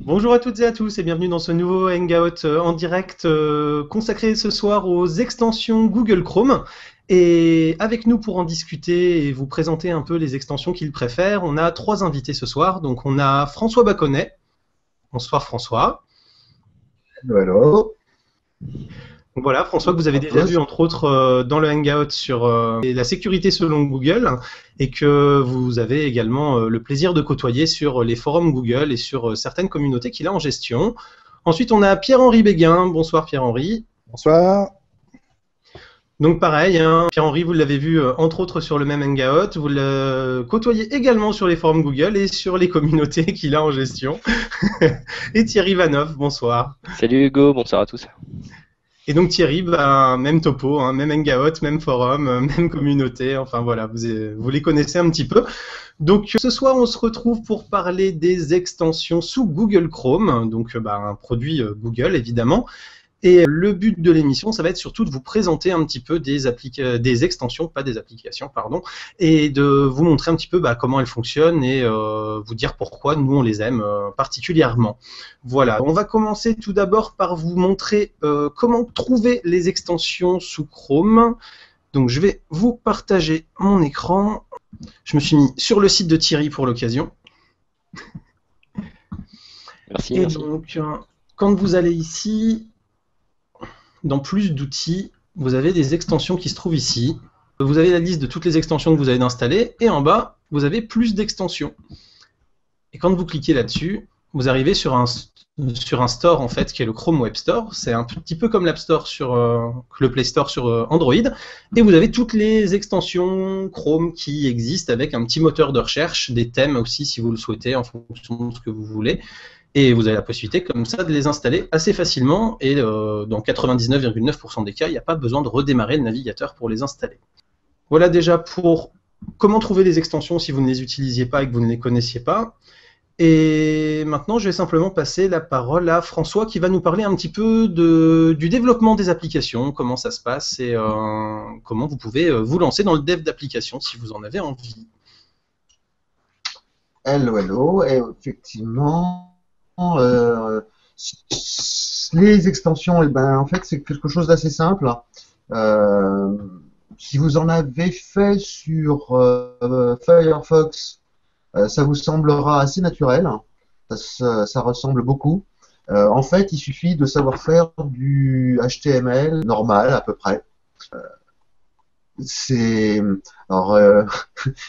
Bonjour à toutes et à tous et bienvenue dans ce nouveau Hangout en direct consacré ce soir aux extensions Google Chrome. Et avec nous pour en discuter et vous présenter un peu les extensions qu'il préfère, on a trois invités ce soir. Donc on a François Baconnet. Bonsoir François. Hello. Donc voilà, François, que vous avez À déjà vu tous. entre autres dans le Hangout sur la sécurité selon Google et que vous avez également le plaisir de côtoyer sur les forums Google et sur certaines communautés qu'il a en gestion. Ensuite, on a Pierre-Henri Béguin. Bonsoir Pierre-Henri. Bonsoir. Donc pareil, hein, Pierre-Henri, vous l'avez vu entre autres sur le même Hangout, vous le côtoyez également sur les forums Google et sur les communautés qu'il a en gestion. Et Thierry Vanoff, bonsoir. Salut Hugo, bonsoir à tous. Et donc Thierry, bah, même topo, hein, même Hangout, même forum, même communauté, enfin voilà, vous les connaissez un petit peu. Donc ce soir, on se retrouve pour parler des extensions sous Google Chrome, donc bah, un produit Google évidemment. Et le but de l'émission, ça va être surtout de vous présenter un petit peu des extensions, pas des applications, pardon, et de vous montrer un petit peu bah, comment elles fonctionnent et vous dire pourquoi nous on les aime particulièrement. Voilà, on va commencer tout d'abord par vous montrer comment trouver les extensions sous Chrome. Donc je vais vous partager mon écran. Je me suis mis sur le site de Thierry pour l'occasion. Merci, Et merci. donc, quand vous allez ici, dans plus d'outils, vous avez des extensions qui se trouvent ici. Vous avez la liste de toutes les extensions que vous avez installées et en bas, vous avez plus d'extensions. Et quand vous cliquez là-dessus, vous arrivez sur un store en fait qui est le Chrome Web Store. C'est un petit peu comme l'App Store sur le Play Store sur Android. Et vous avez toutes les extensions Chrome qui existent avec un petit moteur de recherche, des thèmes aussi si vous le souhaitez en fonction de ce que vous voulez. Et vous avez la possibilité comme ça de les installer assez facilement et dans 99,9% des cas, il n'y a pas besoin de redémarrer le navigateur pour les installer. Voilà déjà pour comment trouver les extensions si vous ne les utilisiez pas et que vous ne les connaissiez pas. Et maintenant, je vais simplement passer la parole à François qui va nous parler un petit peu du développement des applications, comment ça se passe et comment vous pouvez vous lancer dans le dev d'applications si vous en avez envie. Hello, hello. Et effectivement, les extensions, eh ben, en fait, c'est quelque chose d'assez simple. Euh, Si vous en avez fait sur Firefox, ça vous semblera assez naturel. Ça ressemble beaucoup. En fait, il suffit de savoir faire du HTML normal à peu près. C'est alors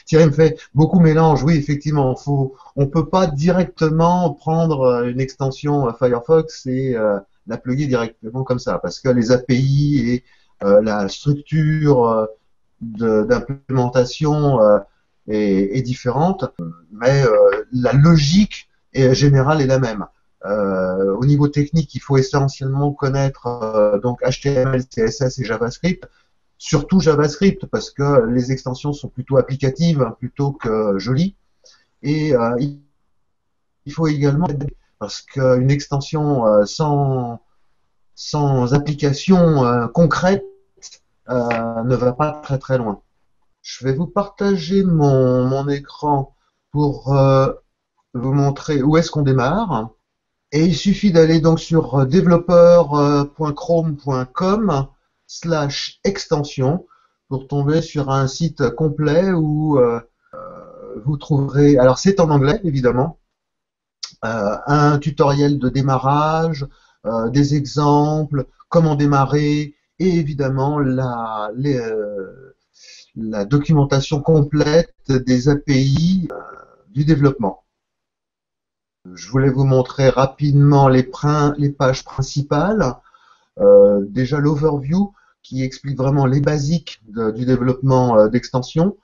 Thierry me fait beaucoup mélange. Oui, effectivement, on peut pas directement prendre une extension Firefox et la plugger directement comme ça, parce que les API et la structure d'implémentation est différente, mais la logique générale est la même. Au niveau technique, il faut essentiellement connaître donc HTML, CSS et JavaScript. Surtout JavaScript, parce que les extensions sont plutôt applicatives plutôt que jolies. Et il faut également, parce qu'une extension sans application concrète ne va pas très très loin. Je vais vous partager mon écran pour vous montrer où est-ce qu'on démarre. Et il suffit d'aller donc sur developer.chrome.com/extension pour tomber sur un site complet où vous trouverez, alors c'est en anglais évidemment, un tutoriel de démarrage, des exemples, comment démarrer et évidemment la documentation complète des API du développement. Je voulais vous montrer rapidement les pages principales. Déjà l'overview qui explique vraiment les basiques du développement d'extension,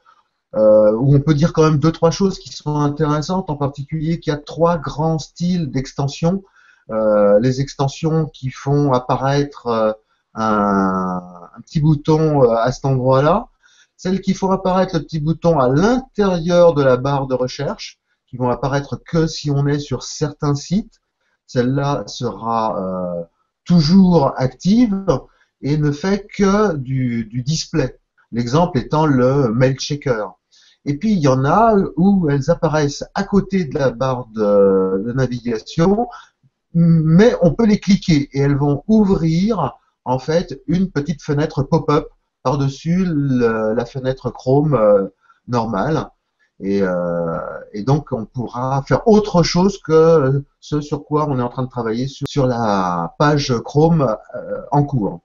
où on peut dire quand même deux, trois choses qui sont intéressantes, en particulier qu'il y a trois grands styles d'extensions. Les extensions qui font apparaître un petit bouton à cet endroit-là, celles qui font apparaître le petit bouton à l'intérieur de la barre de recherche, qui vont apparaître que si on est sur certains sites. Celle-là sera toujours active et ne fait que du display. L'exemple étant le mail checker. Et puis il y en a où elles apparaissent à côté de la barre de navigation, mais on peut les cliquer et elles vont ouvrir en fait une petite fenêtre pop-up par-dessus la fenêtre Chrome normale. Et donc on pourra faire autre chose que ce sur quoi on est en train de travailler sur la page Chrome en cours.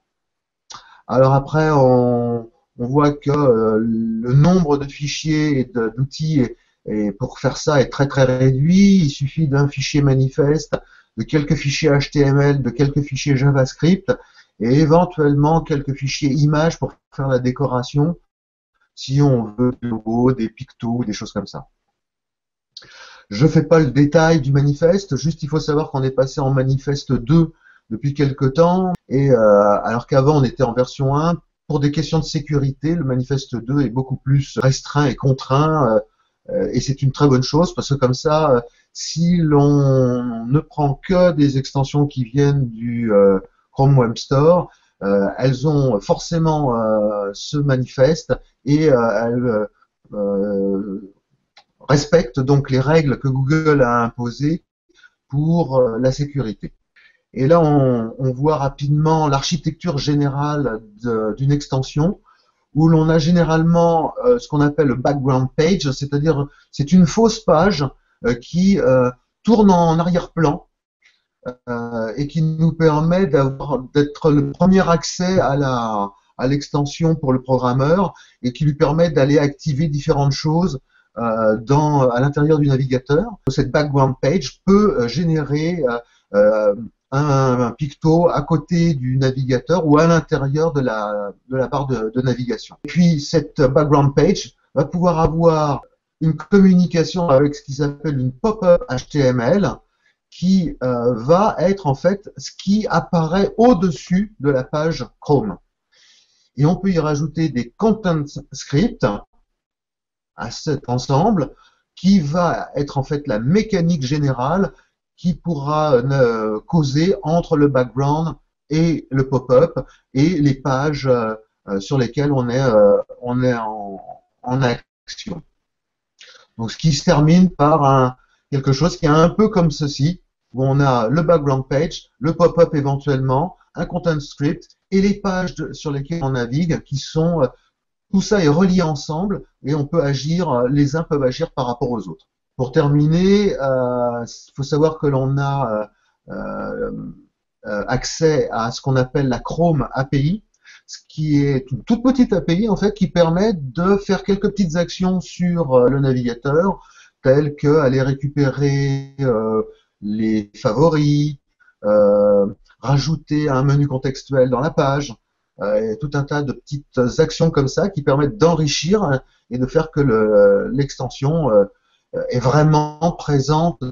Alors après, on voit que le nombre de fichiers et d'outils et pour faire ça est très très réduit. Il suffit d'un fichier manifeste, de quelques fichiers HTML, de quelques fichiers JavaScript et éventuellement quelques fichiers images pour faire la décoration si on veut des logos, des pictos, des choses comme ça. Je ne fais pas le détail du manifeste, juste il faut savoir qu'on est passé en manifeste 2 depuis quelque temps, et alors qu'avant on était en version 1, pour des questions de sécurité, le manifeste 2 est beaucoup plus restreint et contraint, et c'est une très bonne chose, parce que comme ça, si l'on ne prend que des extensions qui viennent du Chrome Web Store, elles ont forcément ce manifeste, et elles respectent donc les règles que Google a imposées pour la sécurité. Et là, on voit rapidement l'architecture générale d'une extension où l'on a généralement ce qu'on appelle le background page, c'est-à-dire c'est une fausse page qui tourne en arrière-plan et qui nous permet d'être le premier accès à l'extension pour le programmeur et qui lui permet d'aller activer différentes choses à l'intérieur du navigateur. Cette background page peut générer un picto à côté du navigateur ou à l'intérieur de la barre de navigation. Et puis cette background page va pouvoir avoir une communication avec ce qui s'appelle une pop-up HTML qui va être en fait ce qui apparaît au-dessus de la page Chrome. Et on peut y rajouter des content scripts à cet ensemble qui va être en fait la mécanique générale qui pourra causer entre le background et le pop-up et les pages sur lesquelles on est en action. Donc ce qui se termine par quelque chose qui est un peu comme ceci, où on a le background page, le pop-up éventuellement, un content script et les pages sur lesquelles on navigue qui sont tout ça est relié ensemble et on peut agir, les uns peuvent agir par rapport aux autres. Pour terminer, il faut savoir que l'on a accès à ce qu'on appelle la Chrome API, ce qui est une toute petite API en fait qui permet de faire quelques petites actions sur le navigateur, telles que aller récupérer les favoris, rajouter un menu contextuel dans la page, et tout un tas de petites actions comme ça qui permettent d'enrichir et de faire que l'extension est vraiment présente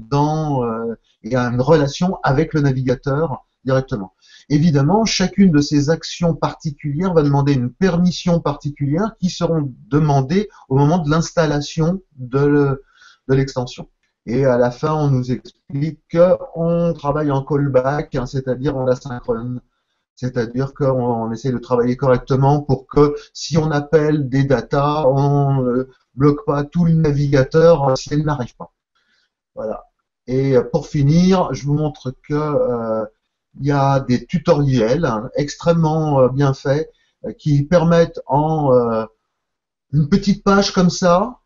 et a une relation avec le navigateur directement. Évidemment, chacune de ces actions particulières va demander une permission particulière qui seront demandées au moment de l'installation de l'extension. Et à la fin, on nous explique qu'on travaille en callback, hein, c'est-à-dire en asynchrone. C'est-à-dire qu'on essaie de travailler correctement pour que si on appelle des datas, on ne bloque pas tout le navigateur si elle n'arrive pas. Voilà. Et pour finir, je vous montre que il y a des tutoriels extrêmement bien faits qui permettent en une petite page comme ça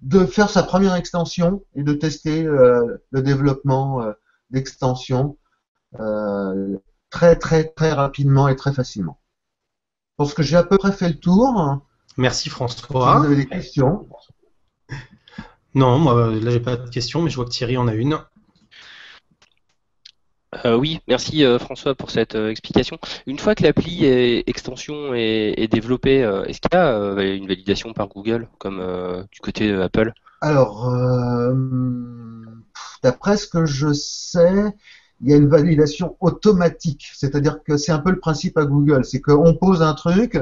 de faire sa première extension et de tester le développement d'extensions très très très rapidement et très facilement. Je pense que j'ai à peu près fait le tour. Merci Si François. vous avez des questions. Non, moi là j'ai pas de questions, mais je vois que Thierry en a une. Oui, merci François pour cette explication. Une fois que l'appli extension est développée, est-ce qu'il y a une validation par Google comme du côté Apple? Alors, d'après ce que je sais, il y a une validation automatique. C'est-à-dire que c'est un peu le principe à Google. C'est qu'on pose un truc,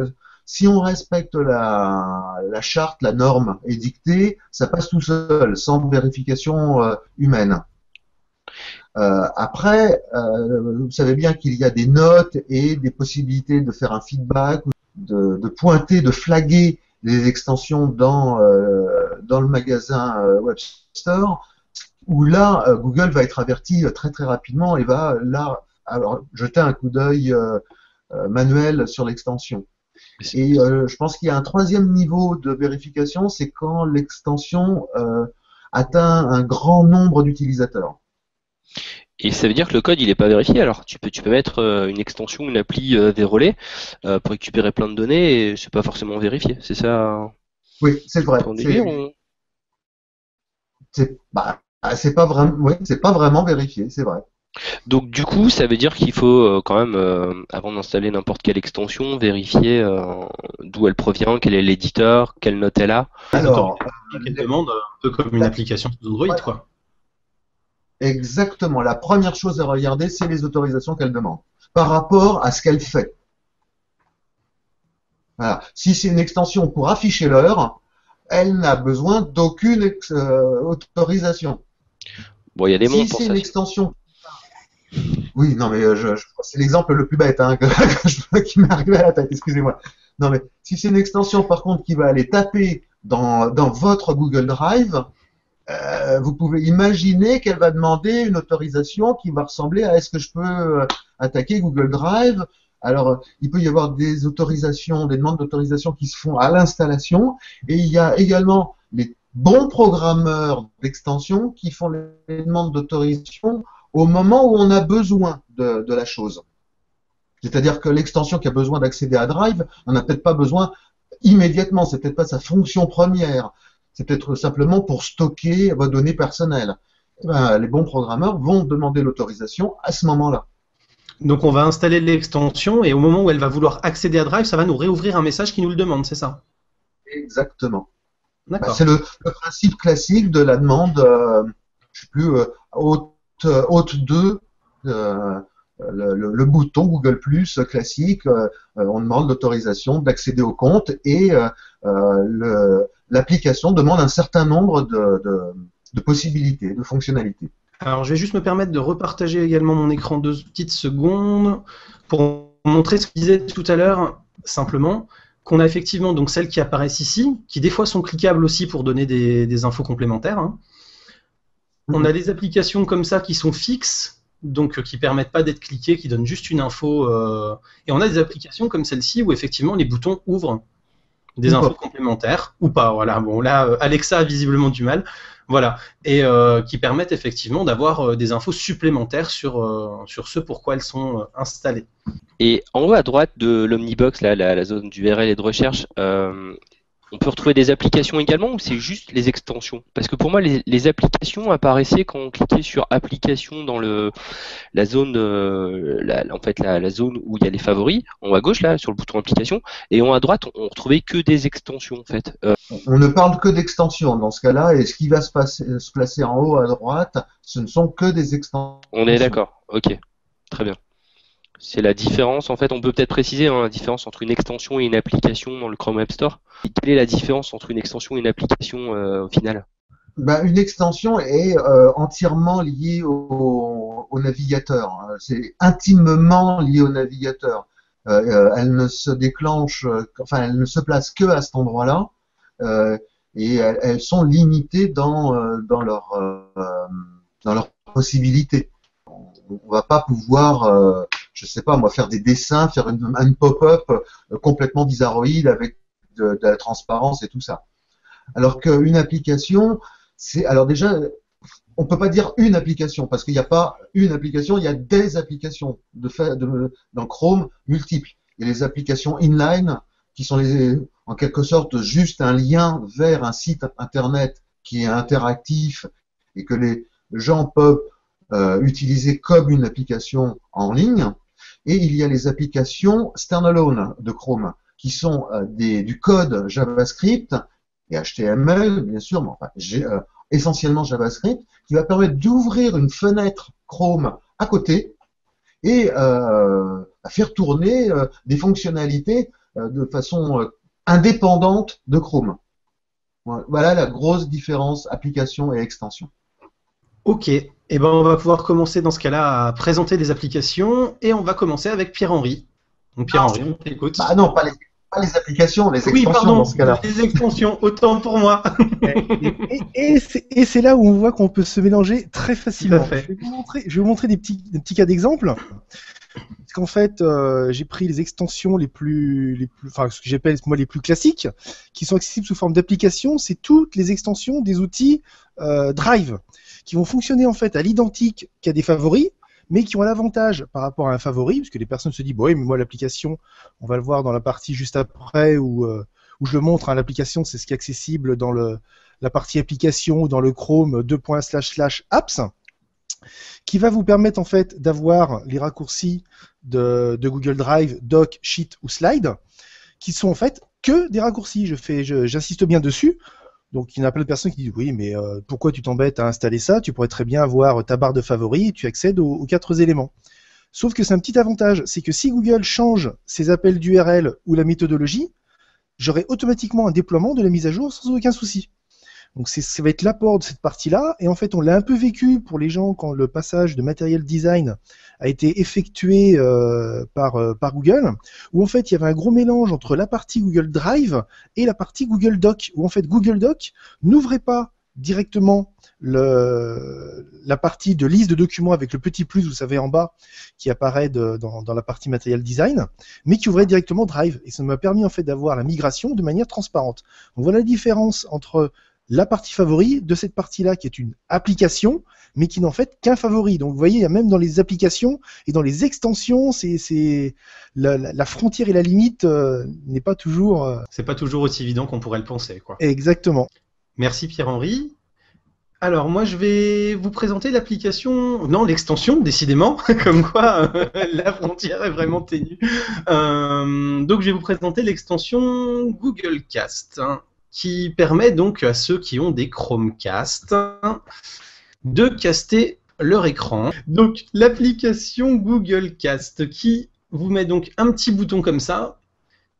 si on respecte la charte, la norme édictée, ça passe tout seul, sans vérification humaine. Après, vous savez bien qu'il y a des notes et des possibilités de faire un feedback, de pointer, de flaguer des extensions dans le magasin Web Store, où là, Google va être averti très très rapidement et va là alors, jeter un coup d'œil manuel sur l'extension. Et je pense qu'il y a un troisième niveau de vérification, c'est quand l'extension atteint un grand nombre d'utilisateurs. Et ça veut dire que le code il est pas vérifié. Alors tu peux mettre une extension, une appli vérolée pour récupérer plein de données et c'est pas forcément vérifié. C'est ça? Oui, c'est vrai. C'est pas vraiment, oui, c'est pas vraiment vérifié, c'est vrai. Donc du coup, ça veut dire qu'il faut quand même, avant d'installer n'importe quelle extension, vérifier d'où elle provient, quel est l'éditeur, quelle note elle a. Alors, qu'elle demande un peu comme une application sous Android, quoi. Exactement. La première chose à regarder, c'est les autorisations qu'elle demande par rapport à ce qu'elle fait. Voilà. Si c'est une extension pour afficher l'heure, elle n'a besoin d'aucune autorisation. Bon, il y a des mondes si pour c'est ça. Une extension. Oui, non, mais c'est l'exemple le plus bête qui m'est arrivé à la tête, excusez-moi. Non, mais si c'est une extension, par contre, qui va aller taper dans votre Google Drive, vous pouvez imaginer qu'elle va demander une autorisation qui va ressembler à est-ce que je peux attaquer Google Drive. Alors, il peut y avoir des autorisations, des demandes d'autorisation qui se font à l'installation, et il y a également les bons programmeurs d'extension qui font les demandes d'autorisation au moment où on a besoin de la chose. C'est-à-dire que l'extension qui a besoin d'accéder à Drive, on n'a peut-être pas besoin immédiatement, c'est peut-être pas sa fonction première, c'est peut-être simplement pour stocker vos données personnelles. Et ben, les bons programmeurs vont demander l'autorisation à ce moment-là. Donc on va installer l'extension et au moment où elle va vouloir accéder à Drive, ça va nous réouvrir un message qui nous le demande, c'est ça? Exactement. D'accord. Ben, c'est le principe classique de la demande, je sais plus, hôte 2, le bouton Google Plus classique, on demande l'autorisation d'accéder au compte et l'application demande un certain nombre de possibilités, de fonctionnalités. Alors, je vais juste me permettre de repartager également mon écran 2 petites secondes pour montrer ce que je disais tout à l'heure, simplement, qu'on a effectivement donc celles qui apparaissent ici, qui des fois sont cliquables aussi pour donner des infos complémentaires. Hein. On a des applications comme ça qui sont fixes, donc qui permettent pas d'être cliquées, qui donnent juste une info. Et on a des applications comme celle-ci où effectivement les boutons ouvrent des infos complémentaires, ou pas. Voilà. Bon, là, Alexa a visiblement du mal. Voilà, et qui permettent effectivement d'avoir des infos supplémentaires sur ce pourquoi elles sont installées. Et en haut à droite de l'Omnibox, là, la zone d'URL et de recherche, on peut retrouver des applications également ou c'est juste les extensions? Parce que pour moi, les applications apparaissaient quand on cliquait sur application dans la zone, la zone où il y a les favoris, en haut à gauche là, sur le bouton application, et en haut à droite, on retrouvait que des extensions en fait. On ne parle que d'extensions dans ce cas-là, et ce qui va se placer en haut à droite, ce ne sont que des extensions. On est d'accord, ok, très bien. C'est la différence, en fait, on peut peut-être préciser la différence entre une extension et une application dans le Chrome Web Store. Quelle est la différence entre une extension et une application au final? Une extension est entièrement liée au navigateur. C'est intimement lié au navigateur. Elle ne se déclenche, elle ne se place que à cet endroit-là, et elles sont limitées dans leurs possibilités. On va pas pouvoir je sais pas moi, faire des dessins, faire une pop-up complètement bizarroïde avec de la transparence et tout ça. Alors qu'une application, alors déjà, on peut pas dire une application parce qu'il n'y a pas une application, il y a des applications dans Chrome multiples. Il y a les applications inline qui sont en quelque sorte juste un lien vers un site internet qui est interactif et que les gens peuvent utiliser comme une application en ligne. Et il y a les applications standalone de Chrome, qui sont du code JavaScript et HTML, bien sûr, mais enfin, essentiellement JavaScript, qui va permettre d'ouvrir une fenêtre Chrome à côté et à faire tourner des fonctionnalités de façon indépendante de Chrome. Voilà la grosse différence application et extension. Ok, et ben on va pouvoir commencer dans ce cas-là à présenter des applications et on va commencer avec Pierre-Henri. Donc Pierre-Henri, on t'écoute. Non, pas Pas les applications, les Oui, extensions pardon, dans ce cas-là. les extensions, autant pour moi. Et c'est là où on voit qu'on peut se mélanger très facilement. fait. Je vais vous montrer des petits cas d'exemple. Parce qu'en fait, j'ai pris les extensions enfin, ce que j'appelle moi les plus classiques, qui sont accessibles sous forme d'application. C'est toutes les extensions des outils Drive, qui vont fonctionner en fait à l'identique qu'à des favoris, mais qui ont l'avantage par rapport à un favori, parce que les personnes se disent, bon, oui, mais moi l'application, on va le voir dans la partie juste après, où je le montre, hein, l'application, c'est ce qui est accessible dans la partie application ou dans le Chrome //apps, qui va vous permettre en fait d'avoir les raccourcis de Google Drive, Doc, Sheet ou Slide, qui sont en fait que des raccourcis. J'insiste bien dessus. Donc il y en a plein de personnes qui disent oui, mais pourquoi tu t'embêtes à installer ça? Tu pourrais très bien avoir ta barre de favoris et tu accèdes aux 4 éléments. Sauf que c'est un petit avantage, c'est que si Google change ses appels d'URL ou la méthodologie, j'aurai automatiquement un déploiement de la mise à jour sans aucun souci. Donc ça va être l'apport de cette partie-là, et en fait on l'a un peu vécu pour les gens quand le passage de Material Design a été effectué par Google, où en fait il y avait un gros mélange entre la partie Google Drive et la partie Google Doc, où en fait Google Doc n'ouvrait pas directement la partie de liste de documents avec le petit plus, vous savez, en bas, qui apparaît dans la partie Material Design, mais qui ouvrait directement Drive, et ça m'a permis en fait d'avoir la migration de manière transparente. Donc voilà la différence entre la partie favori de cette partie-là qui est une application, mais qui n'en fait qu'un favori. Donc vous voyez, il y a même dans les applications et dans les extensions, la frontière et la limite n'est pas toujours... C'est pas toujours aussi évident qu'on pourrait le penser, quoi. Exactement. Merci Pierre-Henri. Alors moi je vais vous présenter l'application, non l'extension décidément, comme quoi la frontière est vraiment ténue. Donc je vais vous présenter l'extension Google Cast, hein, qui permet donc à ceux qui ont des Chromecast de caster leur écran. Donc l'application Google Cast qui vous met donc un petit bouton comme ça,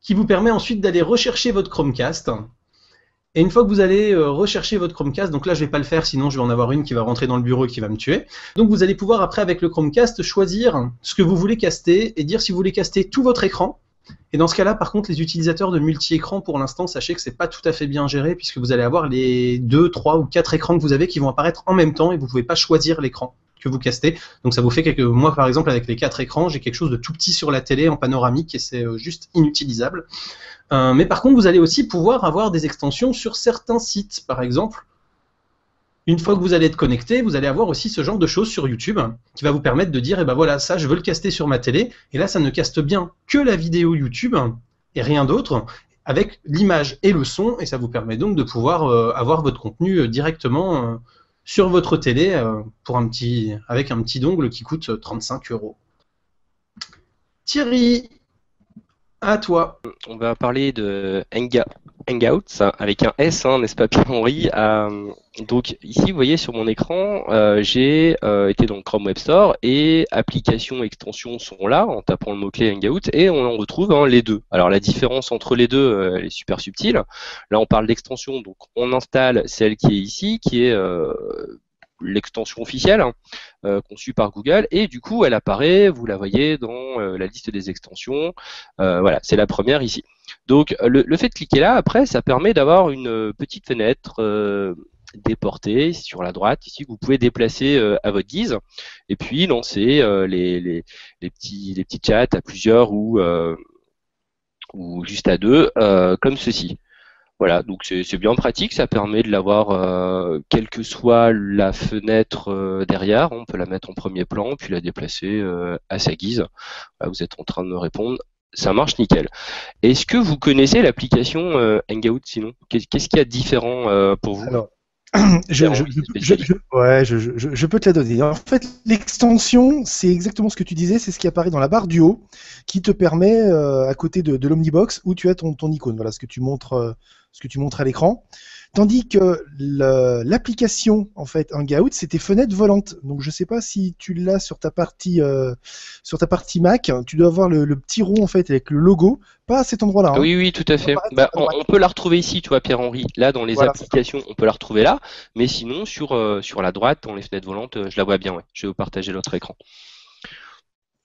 qui vous permet ensuite d'aller rechercher votre Chromecast. Et une fois que vous allez rechercher votre Chromecast, donc là je vais pas le faire, sinon je vais en avoir une qui va rentrer dans le bureau et qui va me tuer. Donc vous allez pouvoir après avec le Chromecast choisir ce que vous voulez caster et dire si vous voulez caster tout votre écran. Et dans ce cas-là, par contre, les utilisateurs de multi-écran, pour l'instant, sachez que c'est pas tout à fait bien géré, puisque vous allez avoir les 2, 3 ou 4 écrans que vous avez qui vont apparaître en même temps et vous pouvez pas choisir l'écran que vous castez. Donc ça vous fait moi par exemple avec les 4 écrans, j'ai quelque chose de tout petit sur la télé en panoramique et c'est juste inutilisable. Mais par contre, vous allez aussi pouvoir avoir des extensions sur certains sites, par exemple. Une fois que vous allez être connecté, vous allez avoir aussi ce genre de choses sur YouTube qui va vous permettre de dire, eh ben voilà, ça je veux le caster sur ma télé, et là ça ne caste bien que la vidéo YouTube et rien d'autre, avec l'image et le son, et ça vous permet donc de pouvoir avoir votre contenu directement sur votre télé avec un petit dongle qui coûte 35 €. Thierry, à toi. On va parler de Hangouts avec un S, hein, n'est-ce pas Pierre-Henri? Donc ici, vous voyez sur mon écran, j'ai été dans le Chrome Web Store et applications, extensions sont là en tapant le mot-clé Hangout et on en retrouve les deux. Alors la différence entre les deux, elle est super subtile. Là, on parle d'extension, donc on installe celle qui est ici, qui est l'extension officielle conçue par Google et du coup elle apparaît, vous la voyez dans la liste des extensions, voilà, c'est la première ici. Donc le fait de cliquer là, après ça permet d'avoir une petite fenêtre déportée sur la droite ici que vous pouvez déplacer à votre guise et puis lancer les petits chats à plusieurs ou juste à deux comme ceci. Voilà, donc c'est bien pratique, ça permet de l'avoir quelle que soit la fenêtre derrière, on peut la mettre en premier plan, puis la déplacer à sa guise. Voilà, vous êtes en train de me répondre, ça marche nickel. Est-ce que vous connaissez l'application Hangout sinon? Qu'est-ce qu'il y a de différent pour vous? Alors, je peux te la donner. En fait, l'extension, c'est exactement ce que tu disais, c'est ce qui apparaît dans la barre du haut, qui te permet, à côté de l'Omnibox, où tu as ton icône, voilà, ce que tu montres à l'écran. Tandis que l'application, en fait, Hangout, c'était fenêtre volante. Donc, je sais pas si tu l'as sur ta partie Mac, tu dois avoir le petit rond, en fait, avec le logo, pas à cet endroit-là. Hein. Oui, tout à fait. On peut la retrouver ici, tu vois, Pierre-Henri. Là, dans les applications, on peut la retrouver là. Mais sinon, sur la droite, dans les fenêtres volantes, je la vois bien, ouais. Je vais vous partager l'autre écran.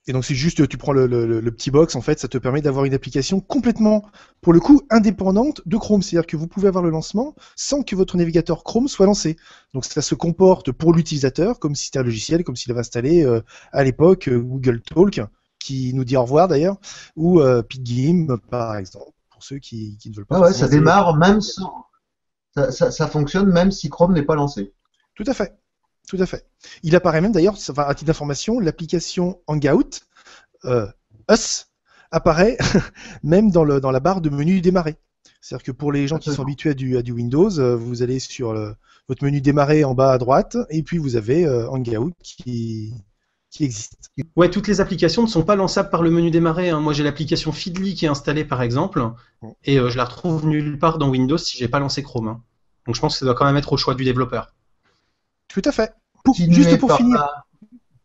Et donc c'est juste, tu prends le petit box, en fait, ça te permet d'avoir une application complètement, pour le coup, indépendante de Chrome. C'est-à-dire que vous pouvez avoir le lancement sans que votre navigateur Chrome soit lancé. Donc ça se comporte pour l'utilisateur comme si c'était un logiciel, comme s'il avait installé à l'époque Google Talk, qui nous dit au revoir d'ailleurs, ou Pidgin, par exemple, pour ceux qui ne veulent pas Ah ouais, ça forcément essayer. démarre même sans. Ça fonctionne même si Chrome n'est pas lancé. Tout à fait. Tout à fait. Il apparaît même d'ailleurs, enfin, à titre d'information, l'application Hangout, Us, apparaît même dans la barre de menu démarrer. C'est-à-dire que pour les gens qui sont habitués à du Windows, vous allez sur votre menu démarrer en bas à droite, et puis vous avez Hangout qui existe. Ouais, toutes les applications ne sont pas lançables par le menu démarrer, hein. Moi, j'ai l'application Feedly qui est installée, par exemple, et je la retrouve nulle part dans Windows si j'ai pas lancé Chrome, hein. Donc, je pense que ça doit quand même être au choix du développeur. Tout à fait. Continuez Juste pour par finir, là.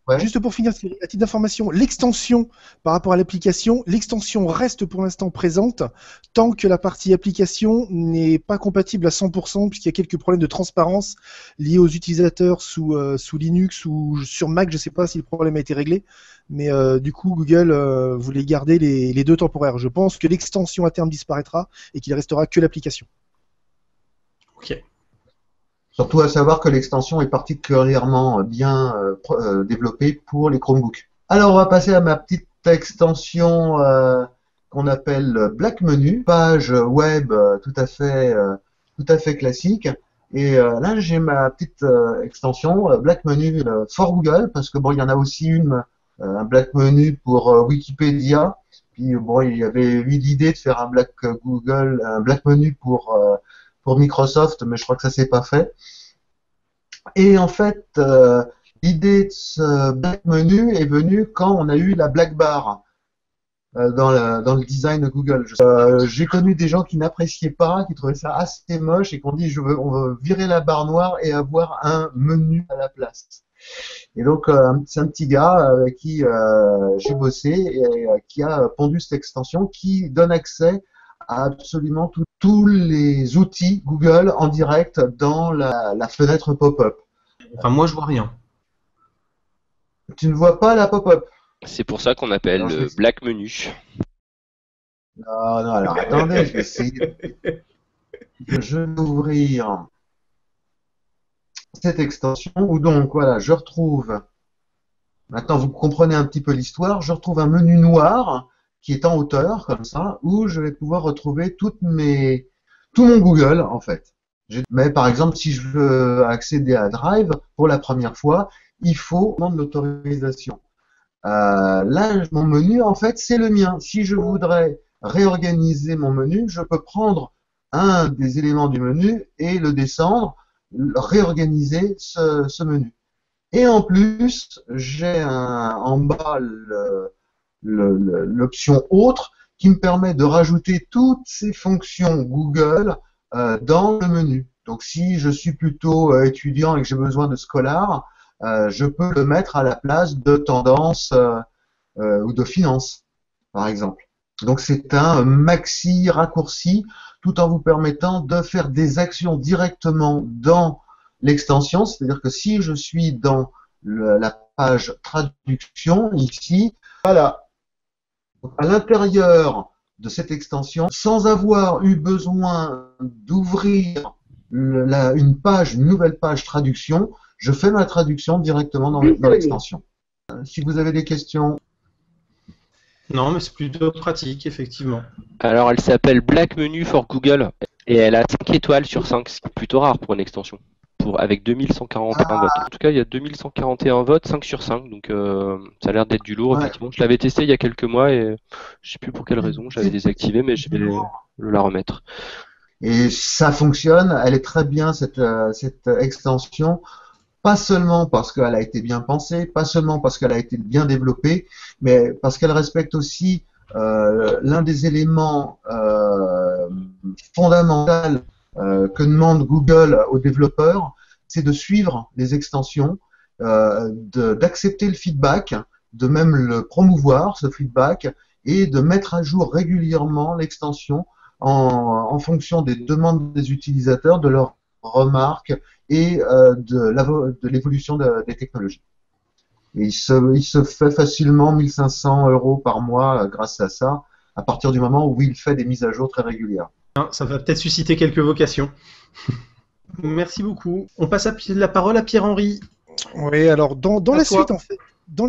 Ouais. Juste pour finir, à titre d'information, l'extension par rapport à l'application, l'extension reste pour l'instant présente tant que la partie application n'est pas compatible à 100% puisqu'il y a quelques problèmes de transparence liés aux utilisateurs sous Linux ou sur Mac. Je ne sais pas si le problème a été réglé, mais du coup Google voulait garder les deux temporaires. Je pense que l'extension à terme disparaîtra et qu'il restera que l'application. Ok. Surtout à savoir que l'extension est particulièrement bien développée pour les Chromebooks. Alors on va passer à ma petite extension qu'on appelle Black Menu, page web tout à fait classique. Et là j'ai ma petite extension Black Menu for Google, parce que bon, il y en a aussi un Black Menu pour Wikipédia. Puis bon, il y avait eu l'idée de faire un Black Menu pour Microsoft, mais je crois que ça s'est pas fait. Et en fait, l'idée de ce Black Menu est venue quand on a eu la Black Bar dans le design de Google. J'ai connu des gens qui n'appréciaient pas, qui trouvaient ça assez moche et qui ont dit on veut virer la barre noire et avoir un menu à la place. Et donc c'est un petit gars avec qui j'ai bossé et qui a pondu cette extension qui donne accès à absolument tous les outils Google en direct dans la fenêtre pop-up. Enfin, moi, je vois rien. Tu ne vois pas la pop-up? C'est pour ça qu'on appelle Alors, le Black Menu. Non, alors attendez, je vais essayer. Je vais ouvrir cette extension où donc, voilà, je retrouve, maintenant vous comprenez un petit peu l'histoire, je retrouve un menu noir qui est en hauteur, comme ça, où je vais pouvoir retrouver tout mon Google, en fait. Mais par exemple, si je veux accéder à Drive pour la première fois, il faut demander l'autorisation. Là, mon menu, en fait, c'est le mien. Si je voudrais réorganiser mon menu, je peux prendre un des éléments du menu et le descendre, réorganiser ce menu. Et en plus, j'ai en bas l'option autre qui me permet de rajouter toutes ces fonctions Google dans le menu. Donc si je suis plutôt étudiant et que j'ai besoin de Scholar, je peux le mettre à la place de tendance ou de finance, par exemple. Donc c'est un maxi raccourci tout en vous permettant de faire des actions directement dans l'extension. C'est-à-dire que si je suis dans la page traduction ici, voilà, à l'intérieur de cette extension, sans avoir eu besoin d'ouvrir une nouvelle page traduction, je fais ma traduction directement dans l'extension. Si vous avez des questions. Non, mais c'est plutôt pratique, effectivement. Alors, elle s'appelle Black Menu for Google et elle a 5 étoiles sur 5, ce qui est plutôt rare pour une extension. Avec 2141 votes. En tout cas, il y a 2141 votes, 5 sur 5, donc ça a l'air d'être du lourd, effectivement. Je l'avais testé il y a quelques mois et je sais plus pour quelle raison, j'avais désactivé, mais je vais la remettre. Et ça fonctionne, elle est très bien cette extension, pas seulement parce qu'elle a été bien pensée, pas seulement parce qu'elle a été bien développée, mais parce qu'elle respecte aussi l'un des éléments fondamentaux que demande Google aux développeurs, c'est de suivre les extensions, d'accepter le feedback, de même le promouvoir, ce feedback, et de mettre à jour régulièrement l'extension en fonction des demandes des utilisateurs, de leurs remarques et de l'évolution des technologies. Et il se fait facilement 1500 € par mois grâce à ça, à partir du moment où il fait des mises à jour très régulières. Hein, ça va peut-être susciter quelques vocations. Merci beaucoup. On passe la parole à Pierre-Henri. Oui, alors dans À la toi.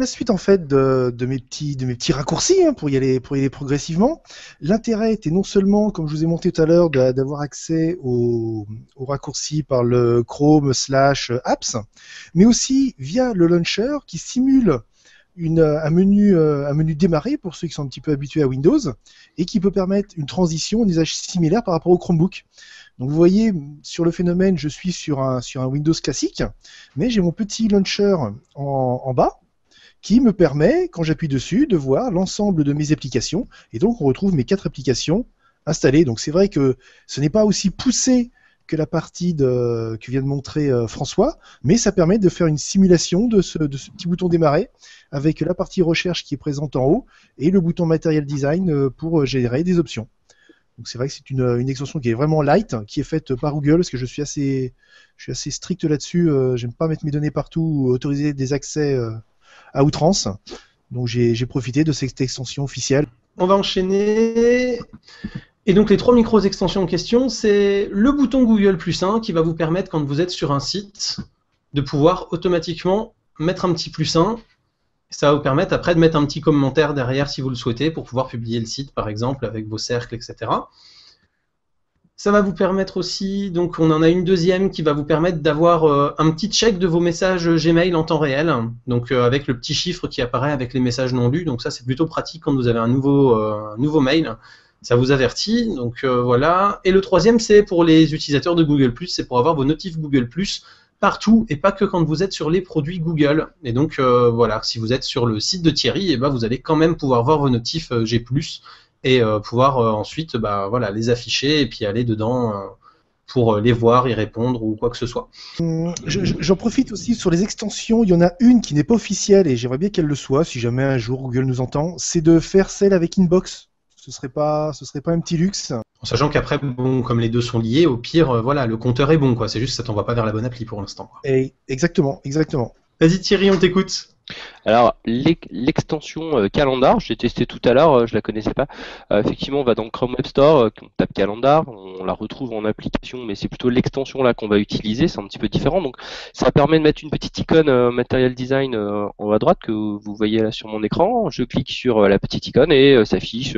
suite en fait de mes petits raccourcis pour y aller progressivement, l'intérêt était non seulement, comme je vous ai montré tout à l'heure, d'avoir accès aux raccourcis par le Chrome / apps, mais aussi via le launcher qui simule un menu démarrer pour ceux qui sont un petit peu habitués à Windows et qui peut permettre une transition, un usage similaire par rapport au Chromebook. Donc vous voyez, sur le phénomène, je suis sur un Windows classique, mais j'ai mon petit launcher en bas qui me permet, quand j'appuie dessus, de voir l'ensemble de mes applications. Et donc on retrouve mes 4 applications installées. Donc c'est vrai que ce n'est pas aussi poussé que la partie que vient de montrer François, mais ça permet de faire une simulation de ce petit bouton démarrer avec la partie recherche qui est présente en haut et le bouton Material Design pour générer des options. Donc c'est vrai que c'est une extension qui est vraiment light, qui est faite par Google, parce que je suis assez strict là-dessus. J'aime pas mettre mes données partout ou autoriser des accès à outrance. Donc j'ai profité de cette extension officielle. On va enchaîner. Et donc les 3 micro-extensions en question, c'est le bouton Google +1 qui va vous permettre, quand vous êtes sur un site, de pouvoir automatiquement mettre un petit +1. Ça va vous permettre après de mettre un petit commentaire derrière si vous le souhaitez pour pouvoir publier le site par exemple avec vos cercles, etc. Ça va vous permettre aussi, donc on en a une deuxième qui va vous permettre d'avoir un petit check de vos messages Gmail en temps réel, donc avec le petit chiffre qui apparaît avec les messages non lus, donc ça c'est plutôt pratique quand vous avez un nouveau mail, ça vous avertit, donc voilà. Et le troisième c'est pour les utilisateurs de Google+, c'est pour avoir vos notifs Google+, partout et pas que quand vous êtes sur les produits Google. Et donc voilà, si vous êtes sur le site de Thierry, et ben, vous allez quand même pouvoir voir vos notifs G+, et pouvoir ensuite voilà, les afficher et puis aller dedans pour les voir, y répondre ou quoi que ce soit. J'en profite aussi sur les extensions. Il y en a une qui n'est pas officielle et j'aimerais bien qu'elle le soit si jamais un jour Google nous entend. C'est de faire celle avec Inbox. Ce serait pas un petit luxe. En sachant qu'après, bon, comme les deux sont liés, au pire, voilà, le compteur est bon, quoi. C'est juste que ça t'envoie pas vers la bonne appli pour l'instant. Et exactement. Vas-y Thierry, on t'écoute. Alors, l'extension Calendar, j'ai testé tout à l'heure, je la connaissais pas. Effectivement, on va dans le Chrome Web Store, on tape Calendar, on la retrouve en application, mais c'est plutôt l'extension là qu'on va utiliser, c'est un petit peu différent. Donc, ça permet de mettre une petite icône Material Design en haut à droite que vous voyez là sur mon écran. Je clique sur la petite icône et s'affiche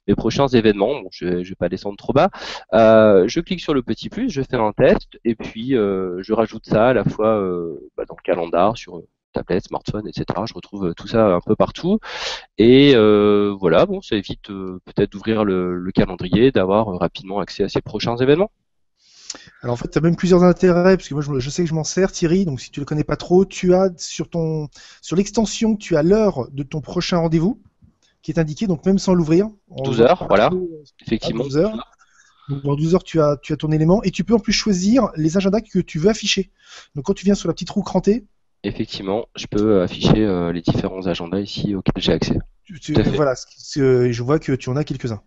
mes prochains événements. Bon, je vais pas descendre trop bas. Je clique sur le petit plus, je fais un test et puis je rajoute ça à la fois dans le Calendar sur tablette, smartphone, etc. Je retrouve tout ça un peu partout. Et voilà, bon, ça évite peut-être d'ouvrir le calendrier, d'avoir rapidement accès à ses prochains événements. Alors en fait, tu as même plusieurs intérêts, parce que moi je sais que je m'en sers, Thierry, donc si tu le connais pas trop, tu as sur l'extension, tu as l'heure de ton prochain rendez-vous qui est indiquée, donc même sans l'ouvrir. 12 heures, voilà, effectivement. 12 heures. Donc dans 12 heures, tu as ton élément, et tu peux en plus choisir les agendas que tu veux afficher. Donc quand tu viens sur la petite roue crantée, effectivement, je peux afficher les différents agendas ici auxquels j'ai accès. Voilà, je vois que tu en as quelques-uns.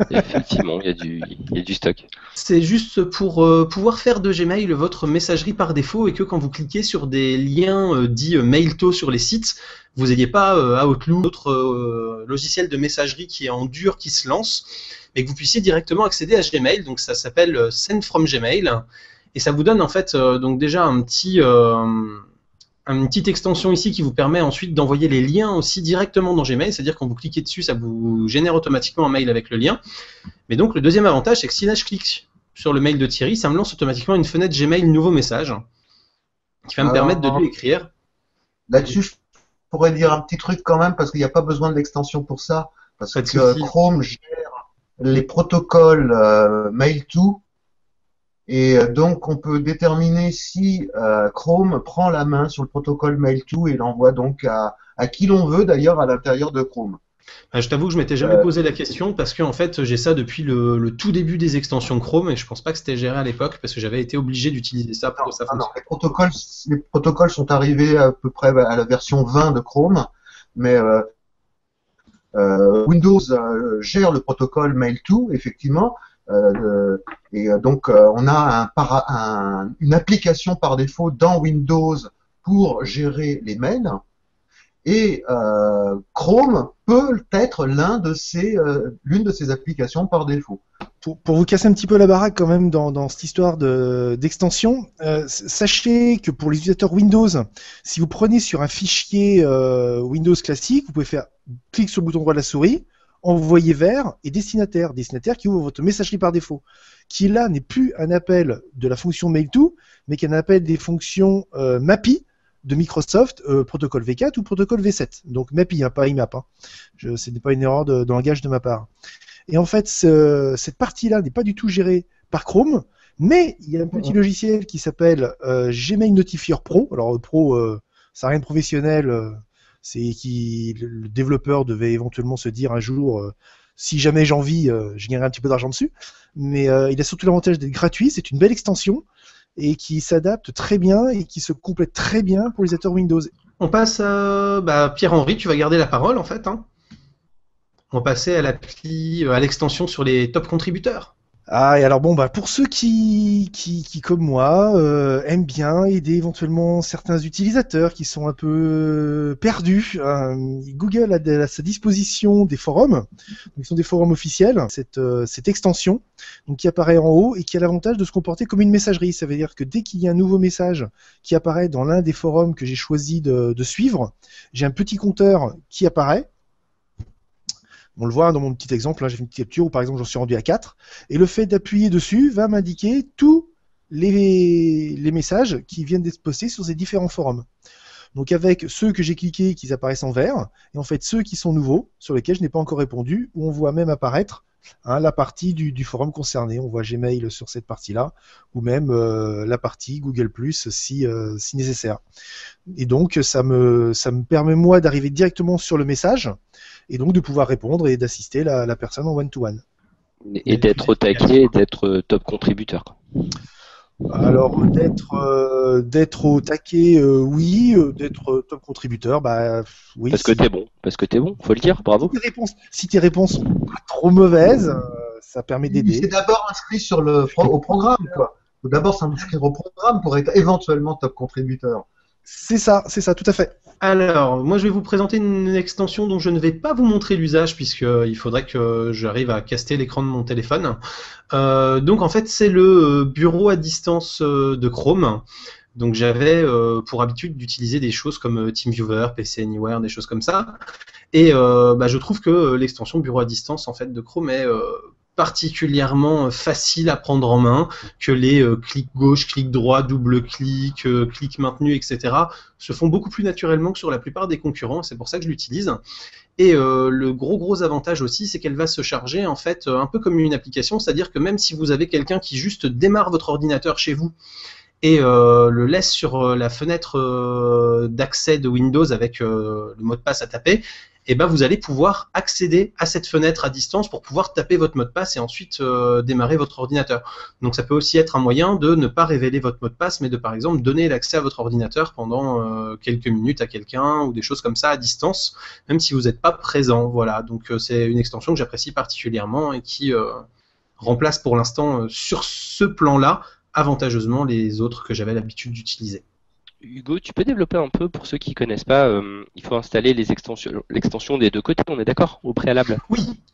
Effectivement, il y a du stock. C'est juste pour pouvoir faire de Gmail votre messagerie par défaut et que quand vous cliquez sur des liens dits Mailto sur les sites, vous n'ayez pas Outlook, d'autres logiciels de messagerie qui est en dur qui se lance, mais que vous puissiez directement accéder à Gmail. Donc ça s'appelle Send from Gmail et ça vous donne en fait donc déjà une petite extension ici qui vous permet ensuite d'envoyer les liens aussi directement dans Gmail, c'est-à-dire quand vous cliquez dessus, ça vous génère automatiquement un mail avec le lien. Mais donc le deuxième avantage, c'est que si là je clique sur le mail de Thierry, ça me lance automatiquement une fenêtre Gmail nouveau message qui va me permettre de lui écrire. Là-dessus, je pourrais dire un petit truc quand même, parce qu'il n'y a pas besoin de l'extension pour ça, parce que Chrome gère les protocoles Mail2. Et donc, on peut déterminer si Chrome prend la main sur le protocole Mail2 et l'envoie donc à qui l'on veut, d'ailleurs, à l'intérieur de Chrome. Je t'avoue que je m'étais jamais posé la question parce que en fait, j'ai ça depuis le tout début des extensions Chrome et je pense pas que c'était géré à l'époque parce que j'avais été obligé d'utiliser ça pour que ça fonctionne. Non, les protocoles sont arrivés à peu près à la version 20 de Chrome, mais Windows gère le protocole Mail2, effectivement. Et donc on a une application par défaut dans Windows pour gérer les mails Et Chrome peut être l'une de ces applications par défaut. Pour vous casser un petit peu la baraque quand même dans cette histoire d'extension, sachez que pour les utilisateurs Windows, si vous prenez sur un fichier Windows classique, vous pouvez faire clic sur le bouton droit de la souris, envoyer vers et destinataire qui ouvre votre messagerie par défaut, qui là n'est plus un appel de la fonction mail-to, mais qui est un appel des fonctions MAPI de Microsoft, protocole V4 ou protocole V7. Donc MAPI, pas IMAP. Ce n'est pas une erreur de langage de ma part. Et en fait, cette partie-là n'est pas du tout gérée par Chrome, mais il y a un petit logiciel qui s'appelle Gmail Notifier Pro. Alors Pro, ça n'a rien de professionnel. C'est qui le développeur devait éventuellement se dire un jour, si jamais j'en vis, je gagnerai un petit peu d'argent dessus. Mais il a surtout l'avantage d'être gratuit. C'est une belle extension et qui s'adapte très bien et qui se complète très bien pour les utilisateurs Windows. On passe à Pierre-Henri, tu vas garder la parole en fait. On va passer à à l'extension sur les top contributeurs. Ah, et alors bon, pour ceux qui comme moi, aiment bien aider éventuellement certains utilisateurs qui sont un peu perdus, Google a à sa disposition des forums, qui sont des forums officiels, cette extension donc, qui apparaît en haut et qui a l'avantage de se comporter comme une messagerie. Ça veut dire que dès qu'il y a un nouveau message qui apparaît dans l'un des forums que j'ai choisi de suivre, j'ai un petit compteur qui apparaît. On le voit dans mon petit exemple, là j'ai fait une petite capture où par exemple j'en suis rendu à 4, et le fait d'appuyer dessus va m'indiquer tous les messages qui viennent d'être postés sur ces différents forums. Donc avec ceux que j'ai cliqués qui apparaissent en vert, et en fait ceux qui sont nouveaux, sur lesquels je n'ai pas encore répondu, où on voit même apparaître la partie du forum concerné. On voit Gmail sur cette partie-là, ou même la partie Google+, si nécessaire. Et donc ça me permet moi d'arriver directement sur le message, et donc de pouvoir répondre et d'assister la personne en one-to-one. Et d'être au taquet, d'être top contributeur. Alors d'être au taquet, oui, d'être top contributeur, oui. Parce que t'es bon, faut le dire, bravo. Si tes réponses sont pas trop mauvaises, ça permet d'aider. C'est d'abord inscrit au programme, quoi. Faut d'abord s'inscrire au programme pour être éventuellement top contributeur. C'est ça, tout à fait. Alors, moi je vais vous présenter une extension dont je ne vais pas vous montrer l'usage puisqu'il faudrait que j'arrive à caster l'écran de mon téléphone. Donc en fait c'est le bureau à distance de Chrome. Donc j'avais pour habitude d'utiliser des choses comme TeamViewer, PC Anywhere, des choses comme ça. Et je trouve que l'extension bureau à distance en fait de Chrome est particulièrement facile à prendre en main, que les clics gauche, clic droit, double clic, clic maintenu, etc. se font beaucoup plus naturellement que sur la plupart des concurrents, c'est pour ça que je l'utilise. Et le gros avantage aussi, c'est qu'elle va se charger en fait un peu comme une application, c'est-à-dire que même si vous avez quelqu'un qui juste démarre votre ordinateur chez vous et le laisse sur la fenêtre d'accès de Windows avec le mot de passe à taper, et vous allez pouvoir accéder à cette fenêtre à distance pour pouvoir taper votre mot de passe et ensuite démarrer votre ordinateur. Donc ça peut aussi être un moyen de ne pas révéler votre mot de passe, mais de par exemple donner l'accès à votre ordinateur pendant quelques minutes à quelqu'un ou des choses comme ça à distance, même si vous n'êtes pas présent. Voilà, donc c'est une extension que j'apprécie particulièrement et qui remplace pour l'instant sur ce plan-là avantageusement les autres que j'avais l'habitude d'utiliser. Hugo, tu peux développer un peu pour ceux qui ne connaissent pas, il faut installer l'extension des deux côtés, on est d'accord, au préalable?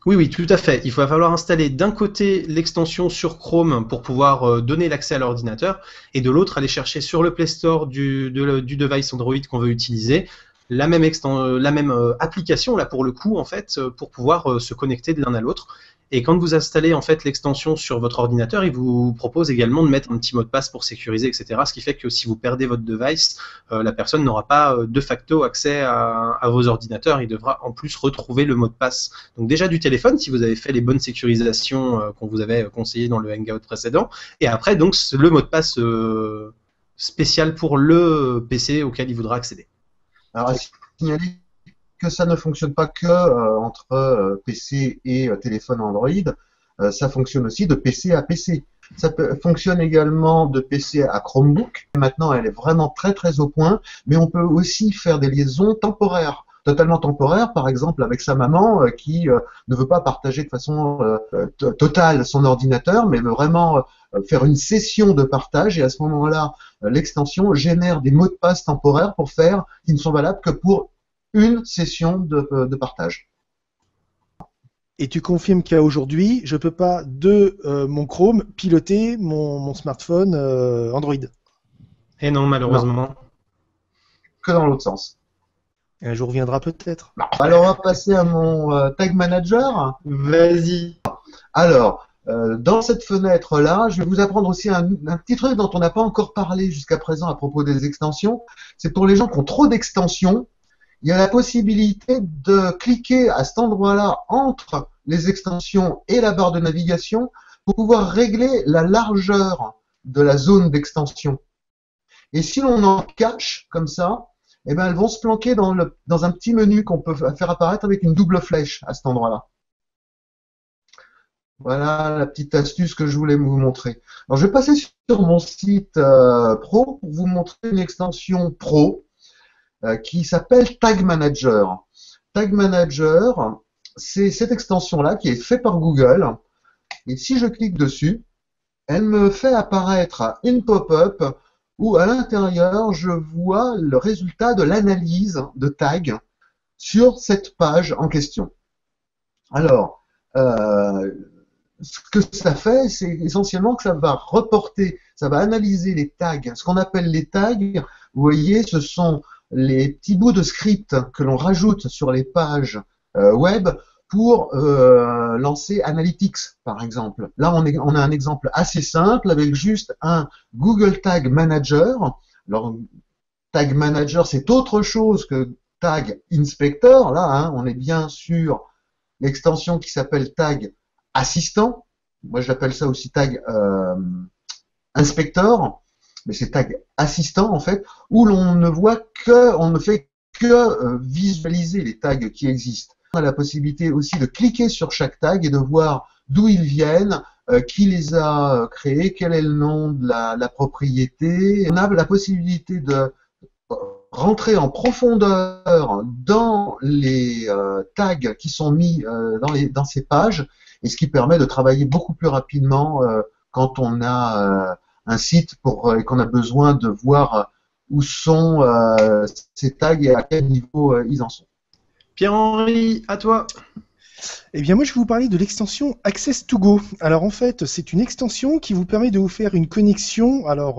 Oui, tout à fait. Il va falloir installer d'un côté l'extension sur Chrome pour pouvoir donner l'accès à l'ordinateur et de l'autre aller chercher sur le Play Store du device Android qu'on veut utiliser la même application là pour le coup en fait pour pouvoir se connecter de l'un à l'autre. Et quand vous installez en fait l'extension sur votre ordinateur, il vous propose également de mettre un petit mot de passe pour sécuriser, etc. Ce qui fait que si vous perdez votre device, la personne n'aura pas de facto accès à vos ordinateurs. Il devra en plus retrouver le mot de passe. Donc déjà du téléphone, si vous avez fait les bonnes sécurisations qu'on vous avait conseillées dans le Hangout précédent. Et après, donc le mot de passe spécial pour le PC auquel il voudra accéder. Alors, signaler que ça ne fonctionne pas que entre PC et téléphone Android, ça fonctionne aussi de PC à PC. Ça fonctionne également de PC à Chromebook. Maintenant, elle est vraiment très au point, mais on peut aussi faire des liaisons temporaires. Totalement temporaires, par exemple avec sa maman qui ne veut pas partager de façon totale son ordinateur, mais veut vraiment faire une session de partage, et à ce moment-là, l'extension génère des mots de passe temporaires qui ne sont valables que pour une session de partage. Et tu confirmes qu'à aujourd'hui, je peux pas de mon Chrome piloter mon smartphone Android. Et non, malheureusement. Que dans l'autre sens. Un jour viendra peut-être. Alors, on va passer à mon Tag Manager. Vas-y. Alors, dans cette fenêtre-là, je vais vous apprendre aussi un petit truc dont on n'a pas encore parlé jusqu'à présent à propos des extensions. C'est pour les gens qui ont trop d'extensions, il y a la possibilité de cliquer à cet endroit-là entre les extensions et la barre de navigation pour pouvoir régler la largeur de la zone d'extension. Et si l'on en cache comme ça, eh ben, elles vont se planquer dans un petit menu qu'on peut faire apparaître avec une double flèche à cet endroit-là. Voilà la petite astuce que je voulais vous montrer. Alors, je vais passer sur mon site pro pour vous montrer une extension pro qui s'appelle Tag Manager. Tag Manager, c'est cette extension-là qui est faite par Google. Et si je clique dessus, elle me fait apparaître une pop-up où à l'intérieur, je vois le résultat de l'analyse de tags sur cette page en question. Alors, ce que ça fait, c'est essentiellement que ça va reporter, ça va analyser les tags. Ce qu'on appelle les tags, vous voyez, ce sont les petits bouts de script que l'on rajoute sur les pages web pour lancer Analytics, par exemple. Là, on a un exemple assez simple avec juste un Google Tag Manager. Alors, Tag Manager, c'est autre chose que Tag Inspector. Là, hein, on est bien sur l'extension qui s'appelle Tag Assistant. Moi, j'appelle ça aussi Tag Inspector, mais c'est Tag Assistant en fait, où l'on ne voit que, on ne fait que visualiser les tags qui existent. On a la possibilité aussi de cliquer sur chaque tag et de voir d'où ils viennent, qui les a créés, quel est le nom de la propriété. On a la possibilité de rentrer en profondeur dans les tags qui sont mis dans ces pages, et ce qui permet de travailler beaucoup plus rapidement quand on a un site et qu'on a besoin de voir où sont ces tags et à quel niveau ils en sont. Pierre-Henri, à toi. Eh bien, moi, je vais vous parler de l'extension Access to Go. Alors, en fait, c'est une extension qui vous permet de vous faire une connexion. Alors,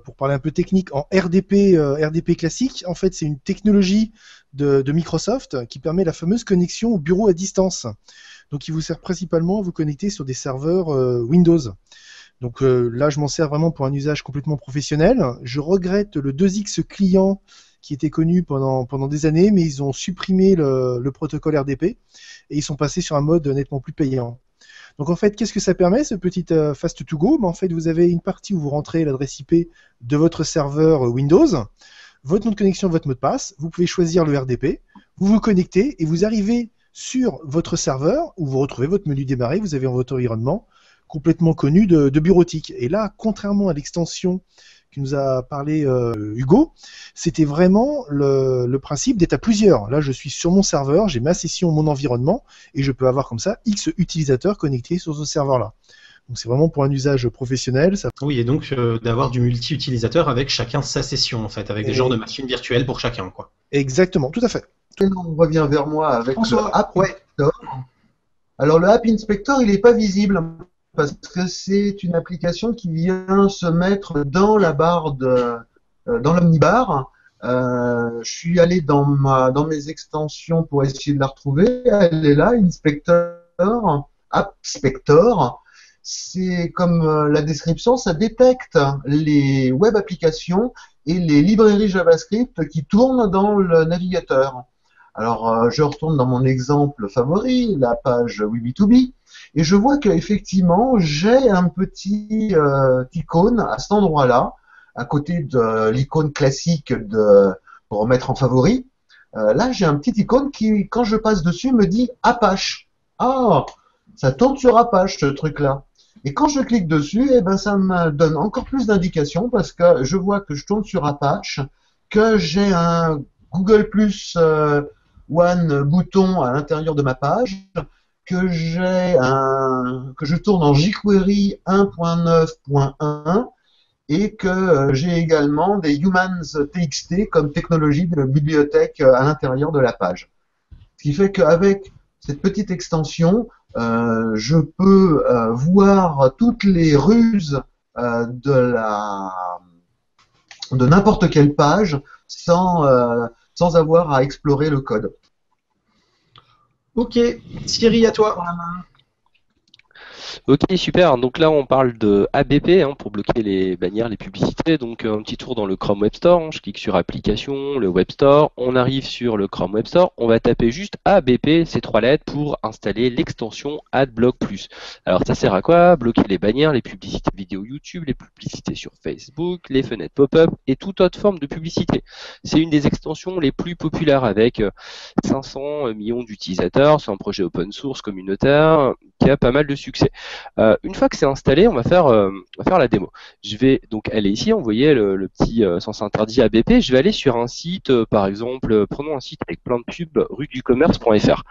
pour parler un peu technique, en RDP classique. En fait, c'est une technologie de Microsoft qui permet la fameuse connexion au bureau à distance. Donc, il vous sert principalement à vous connecter sur des serveurs Windows. Donc là, je m'en sers vraiment pour un usage complètement professionnel. Je regrette le 2X client qui était connu pendant des années, mais ils ont supprimé le protocole RDP et ils sont passés sur un mode nettement plus payant. Donc en fait, qu'est-ce que ça permet, ce petit Fast to Go? En fait, vous avez une partie où vous rentrez l'adresse IP de votre serveur Windows, votre nom de connexion, votre mot de passe, vous pouvez choisir le RDP, vous vous connectez et vous arrivez sur votre serveur où vous retrouvez votre menu démarrer, vous avez votre environnement complètement connu de bureautique. Et là, contrairement à l'extension qui nous a parlé Hugo, c'était vraiment le principe d'être à plusieurs. Là, je suis sur mon serveur, j'ai ma session, mon environnement, et je peux avoir comme ça X utilisateurs connectés sur ce serveur-là. Donc c'est vraiment pour un usage professionnel. Ça... Oui, et donc d'avoir du multi-utilisateur avec chacun sa session, en fait, avec des genres de machines virtuelles pour chacun, quoi. Exactement, tout à fait. On revient vers moi avec François, le App Inspector. Alors le App Inspector, il n'est pas visible parce que c'est une application qui vient se mettre dans la barre dans l'omnibar. Je suis allé dans mes extensions pour essayer de la retrouver. Elle est là, Inspector, Appspector. C'est comme la description, ça détecte les web applications et les librairies JavaScript qui tournent dans le navigateur. Alors, je retourne dans mon exemple favori, la page WeB2B, et je vois qu'effectivement, j'ai un petit icône à cet endroit-là, à côté de l'icône classique pour mettre en favori. Là, j'ai un petit icône qui, quand je passe dessus, me dit Apache. Ah, ça tourne sur Apache, ce truc-là. Et quand je clique dessus, eh ben, ça me donne encore plus d'indications parce que je vois que je tourne sur Apache, que j'ai un Google Plus One bouton à l'intérieur de ma page, que je tourne en jQuery 1.9.1 et que j'ai également des humans.txt comme technologie de bibliothèque à l'intérieur de la page. Ce qui fait qu'avec cette petite extension, je peux voir toutes les ruses de n'importe quelle page sans avoir à explorer le code. Ok, Thierry, à toi. Ok, super. Donc là, on parle de ABP pour bloquer les bannières, les publicités. Donc un petit tour dans le Chrome Web Store. Je clique sur Applications, le Web Store. On arrive sur le Chrome Web Store. On va taper juste ABP, ces 3 lettres, pour installer l'extension AdBlock Plus. Alors ça sert à quoi? Bloquer les bannières, les publicités vidéo YouTube, les publicités sur Facebook, les fenêtres pop-up et toute autre forme de publicité. C'est une des extensions les plus populaires avec 500 millions d'utilisateurs. C'est un projet open source communautaire qui a pas mal de succès. Une fois que c'est installé, on va faire la démo. Je vais donc aller ici, vous voyez le petit sens interdit ABP. Je vais aller sur un site, par exemple, prenons un site avec plein de pubs, rueducommerce.fr.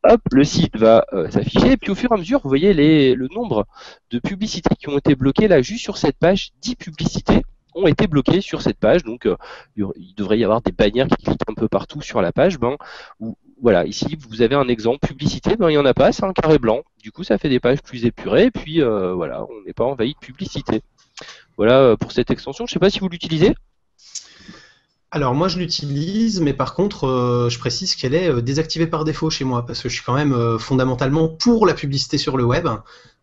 Hop, le site va s'afficher, et puis au fur et à mesure, vous voyez le nombre de publicités qui ont été bloquées là, juste sur cette page. 10 publicités ont été bloquées sur cette page, donc il devrait y avoir des bannières qui cliquent un peu partout sur la page. Voilà, ici vous avez un exemple publicité, il n'y en a pas, c'est un carré blanc. Du coup, ça fait des pages plus épurées, et puis voilà, on n'est pas envahi de publicité. Voilà pour cette extension. Je ne sais pas si vous l'utilisez. Alors moi je l'utilise, mais par contre je précise qu'elle est désactivée par défaut chez moi, parce que je suis quand même fondamentalement pour la publicité sur le web,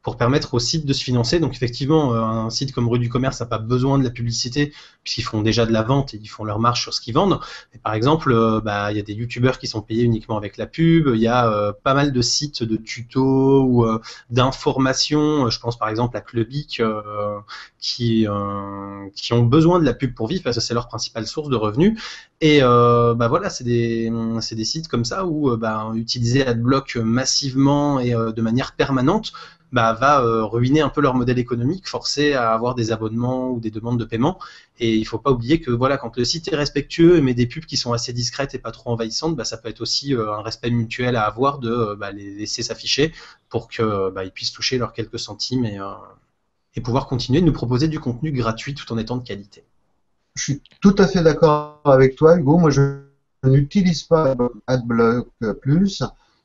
pour permettre aux sites de se financer. Donc effectivement, un site comme Rue du Commerce n'a pas besoin de la publicité, puisqu'ils font déjà de la vente et ils font leur marge sur ce qu'ils vendent. Mais par exemple, il y a des youtubeurs qui sont payés uniquement avec la pub, il y a pas mal de sites de tutos ou d'informations, je pense par exemple à Clubic, qui ont besoin de la pub pour vivre, parce que c'est leur principale source de revenus. Et voilà, c'est des sites comme ça où utiliser AdBlock massivement et de manière permanente va ruiner un peu leur modèle économique, forcer à avoir des abonnements ou des demandes de paiement. Et il ne faut pas oublier que voilà, quand le site est respectueux et met des pubs qui sont assez discrètes et pas trop envahissantes, ça peut être aussi un respect mutuel à avoir de les laisser s'afficher pour qu'ils puissent toucher leurs quelques centimes et pouvoir continuer de nous proposer du contenu gratuit tout en étant de qualité. Je suis tout à fait d'accord avec toi, Hugo. Moi, je n'utilise pas AdBlock Plus,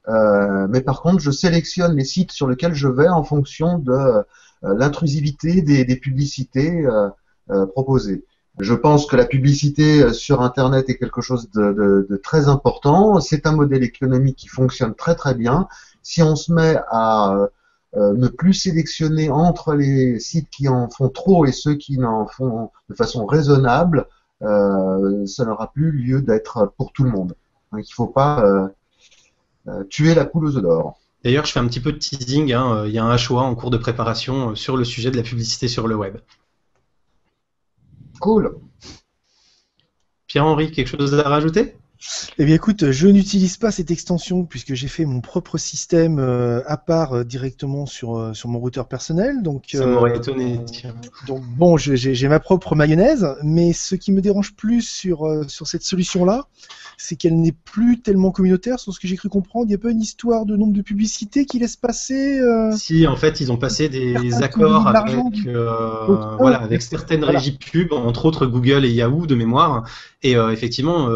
mais par contre, je sélectionne les sites sur lesquels je vais en fonction de l'intrusivité des publicités proposées. Je pense que la publicité sur Internet est quelque chose de très important. C'est un modèle économique qui fonctionne très très bien. Si on se met à ne plus sélectionner entre les sites qui en font trop et ceux qui en font de façon raisonnable, ça n'aura plus lieu d'être pour tout le monde. Donc, il ne faut pas tuer la poule aux œufs d'or. D'ailleurs, je fais un petit peu de teasing, il y a un HOA en cours de préparation sur le sujet de la publicité sur le web. Cool. Pierre-Henri, quelque chose à rajouter ? Eh bien écoute, je n'utilise pas cette extension puisque j'ai fait mon propre système à part directement sur mon routeur personnel. Donc, ça m'aurait étonné. Tiens. Donc bon, j'ai ma propre mayonnaise, mais ce qui me dérange plus sur cette solution-là, c'est qu'elle n'est plus tellement communautaire. Sur ce que j'ai cru comprendre, il n'y a pas une histoire de nombre de publicités qui laisse passer. Si, en fait, ils ont passé des accords avec certaines régies pub, entre autres Google et Yahoo de mémoire. Et effectivement,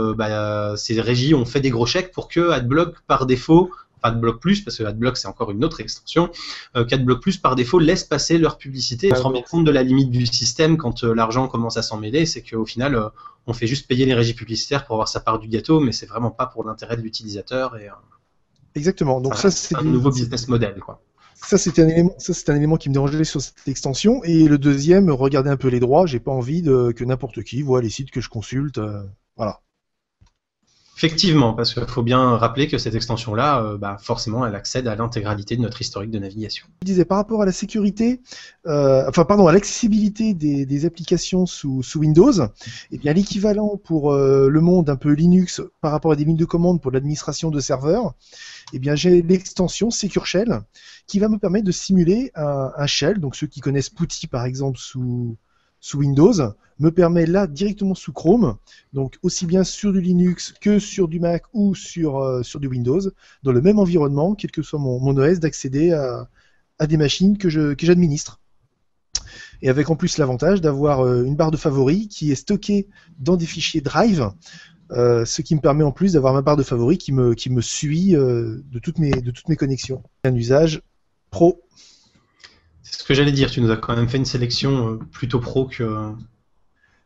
ces régies ont fait des gros chèques pour que AdBlock par défaut, AdBlock Plus, parce que AdBlock c'est encore une autre extension, qu'AdBlock Plus par défaut laisse passer leur publicité. On se rend bien compte de la limite du système quand l'argent commence à s'en mêler, c'est qu'au final, on fait juste payer les régies publicitaires pour avoir sa part du gâteau, mais c'est vraiment pas pour l'intérêt de l'utilisateur. Exactement. Donc ça, c'est un nouveau business model, quoi. Ça, c'était un élément qui me dérangeait sur cette extension. Et le deuxième, regarder un peu les droits. J'ai pas envie que n'importe qui voit les sites que je consulte. Voilà. Effectivement, parce qu'il faut bien rappeler que cette extension-là, forcément, elle accède à l'intégralité de notre historique de navigation. Je disais par rapport à la sécurité, à l'accessibilité des applications sous Windows, eh bien l'équivalent pour le monde un peu Linux par rapport à des lignes de commande pour l'administration de serveurs, eh bien j'ai l'extension Secure Shell qui va me permettre de simuler un shell. Donc ceux qui connaissent PuTTY par exemple sous Windows, me permet là directement sous Chrome, donc aussi bien sur du Linux que sur du Mac ou sur du Windows, dans le même environnement, quel que soit mon OS, d'accéder à des machines que j'administre. et avec en plus l'avantage d'avoir une barre de favoris qui est stockée dans des fichiers Drive, ce qui me permet en plus d'avoir ma barre de favoris qui me suit de toutes mes connexions. Un usage pro. C'est ce que j'allais dire, tu nous as quand même fait une sélection plutôt pro que